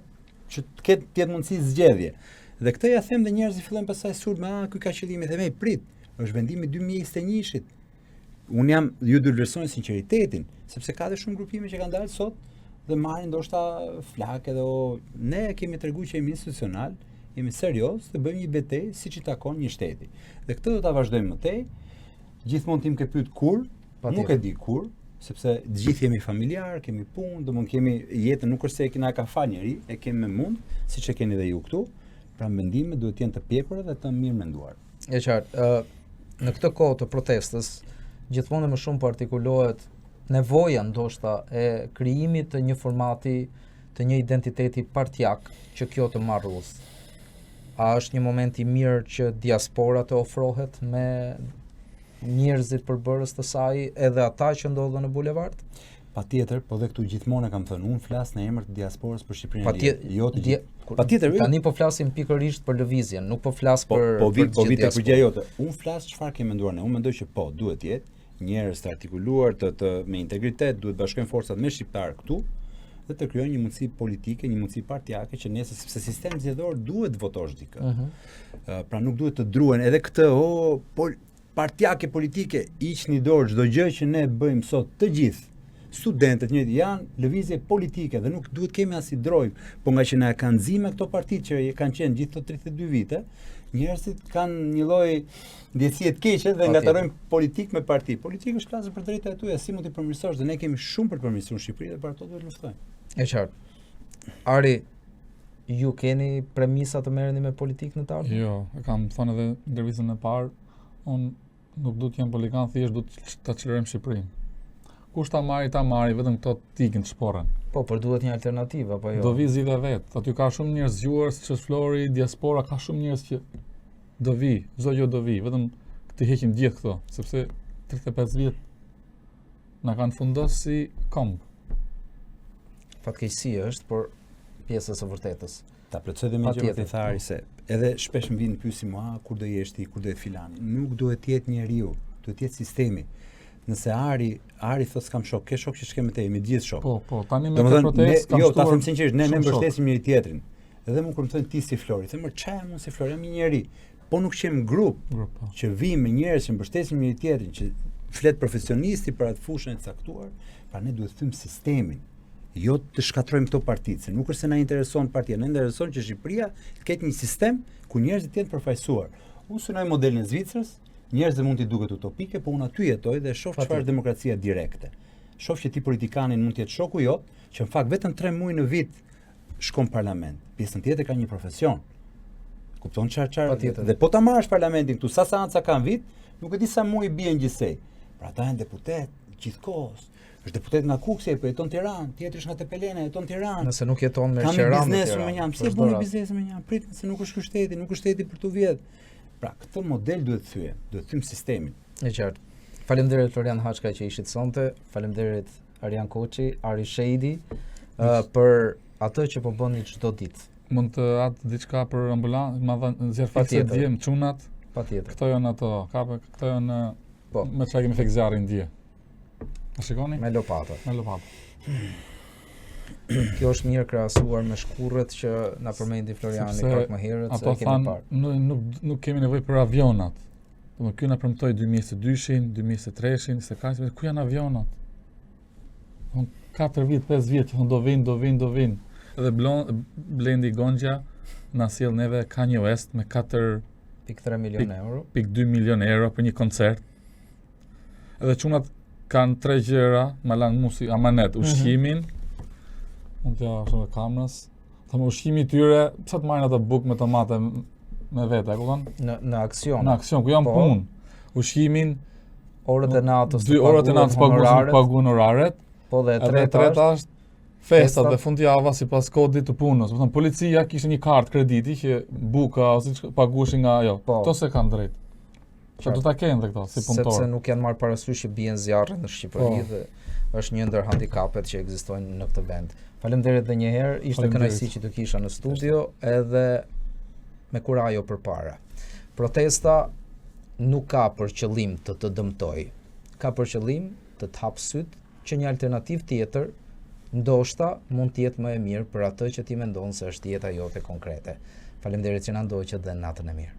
që të ketë mundësi zgjedhje. Dhe këtë ja them dhe njerëzit fillojnë pastaj sulme, ky ka qëllimi, them prit, është vendimi 2021-shit. Un jam ju do vlerësoni sinqeritetin, sepse ka dhe shumë grupime që kanë dalë sot dhe marrin ndoshta flak edhe ne kemi treguar që jemi institucional, jemi serioz dhe bëjmë një betejë siç i takon një shteti. Dhe këtë do ta vazhdojmë më tej. Gjithmonë tim ke pyet kur, nuk e di kur, sepse të gjithë jemi familjar, kemi punë, domthonë kemi jetën, nuk është se kena ka fal njëri, e kemi me mund, siç e keni dhe ju këtu. Pra mendimet duhet të jenë të pjekura dhe të mirë menduar. E qartë, në këtë kohë të protestës, gjithmonë më shumë po artikulohet nevoja ndoshta e krijimit të një formati, të një identiteti partjak që kjo të marrë rrugë. A është një moment i mirë që diaspora të ofrohet me njerëzit përbërës të saj, edhe ata që ndodhen në bulevard? Patjetër, po dhe këtu gjithmonë kam thënë, unë flas në emër të diasporës për Shqipërinë. Jo të gjithë. Patjetër, tani po flasim pikërisht për lëvizjen, nuk po flas për vitë përgjigja jote. Unë flas çfarë kem menduar ne. Unë mendoj që po, duhet të jetë njerëz të artikuluar, të me integritet, duhet bashkojnë forcat me shqiptar këtu dhe të krijojnë një mundësi politike, një mundësi partijake që nesër sepse sistemi zgjedhor duhet votosh dikë. Pra nuk duhet të druhen edhe këtë partijake politike, hiqni dorë çdo gjë që ne bëjmë sot të gjithë. Studentët janë lëvizje politike dhe nuk duhet kemi as i drojmë, po nga që na kanë nxime këto partitë që kanë qenë gjithë këto 32 vite, njerëzit kanë një lloj ndjesie të keqe dhe ngatarojnë politik me parti. Politika është klasë për drejtat e tuaja, si mund të përmirësosh dhe ne kemi shumë për të përmirësuar Shqipërinë dhe për ato duhet të luftojmë. E qartë. Ari, ju keni premisa të merreni me politikë në të ardhmen? Jo, e kam thënë edhe në intervistën e parë, unë nuk do të jem politikan, thjesht do të ta çlirojmë Shqipërinë. Kush ta marri, vetëm këto tikin të shporren. Po, por duhet një alternativë apo jo? Do vi zgjidhja vet. Aty ka shumë njerëz zgjuar, siç është Flori, diaspora, ka shumë njerëz që do vi, çdo gjë do vi, vetëm të heqim gjithë këto, sepse 35 vjet na kanë fundos si komb. Fatkeqësi është, por pjesë e vërtetës. Ta plotësoj dhe me gjë të thari se edhe shpesh më vinë pyesi mua, kur do jesh ti, kur do jetë filani. Nuk duhet të jetë njeriu, duhet të jetë sistemi. Nëse Ari thotë s'kam shok, ke shok që shkem me te, me gjithë shok. Po, tani me këtë protestë kam shtuar. Jo, ta them sinqerisht, ne mbështesim njëri tjetrin. Edhe më kur më thënë ti si Flori, them çfarë jam unë si Flori, jam një njeri. Po nuk qem grup që vim me njerëz që mbështesim njëri tjetrin, që flet profesionisti për atë fushën e caktuar, pra ne duhet të them sistemin. Jo të shkatrojmë këto partitë, se nuk është se na intereson partia, na intereson që Shqipëria të ketë një sistem ku njerëzit të jenë përfaqësuar. Unë synoj modelin e Zvicrës. Njerëzit mund t'i duket utopike, po unë aty jetoj dhe shoh çfarë është demokracia direkte. Shoh që ti politikanin mund të jetë shoku jot, që në fakt vetëm 3 muaj në vit shkon në parlament. Pjesën tjetër ka një profesion. Kupton çfarë? Patjetër. Dhe po ta marrësh parlamentin këtu, sa seanca kanë vit, nuk e di sa muaj bien gjithsej. Pra ata janë deputet gjithkohës. Është deputet nga Kuksi, po jeton Tiranë, tjetri është nga Tepelena, jeton Tiranë. Nëse nuk jeton me Kam Qeran në biznesin me Tiranë. jam, si e bëni biznesin me jam? Prit se nuk është ky shteti, nuk është shteti për tu vjet. Pra këtë model duhet thye, duhet thym sistemin. E qartë. Faleminderit Florian Haçka që ishit sonte. Faleminderit Arjan Koçi, Ari Shejdi për atë që po bëni çdo ditë. Mund të atë diçka për ambulancë, ma dhënë nxjerr fikse djem çunat. Patjetër. Këto janë ato, këto janë Po. me çfarë kemi fek zjarrin dje. A shikoni? Me lopata. Me lopatë. Kjo është mirë krahasuar me shkurrët që na përmendi Floriani Sepse pak më herët se Ato e kemi thanë parë. nuk kemi nevojë për avionat. Domethënë ky na premtoi 2022-shin, 2023-shin, se ka ku janë avionat? 4 vjet, 5 vjet që thonë do vinë. Edhe Blendi Gonxha na sjell neve Kanye West me 4.3 milion euro. 4.2 milion euro për një koncert. Edhe çunat kanë 3 gjëra, ma lanë musi amanet, ushqimin, mund t'ja shumë kamrës, thëmë ushqimi tyre, pse të marrin atë bukë me tomate me vete, e kupton? Në aksion. Në aksion, ku janë Po. punë. Ushqimin, Orët e natës 2 orët e natës paguhen oraret, po dhe e edhe treta treta është festat festat. dhe fundjava sipas kodit të punës. Do të thonë policia kishte një kartë krediti që buka ose paguheshin nga ajo. Po. Kto se kanë drejt. Që do ta kenë dhe këto si punëtor. sepse nuk janë marrë parasysh që bien zjarre në Shqipëri Po. dhe është një ndër handikapet që ekzistojnë në këtë vend. Faleminderit edhe një herë, ishte Faleminderit. kënaqësi që të kisha në studio edhe me kurajo përpara. Protesta nuk ka për qëllim të dëmtoj. Ka për qëllim të hap syt që një alternativë tjetër ndoshta mund të jetë më e mirë për atë që ti mendon se është jeta jote konkrete. Faleminderit që na ndoqët dhe natën e mirë.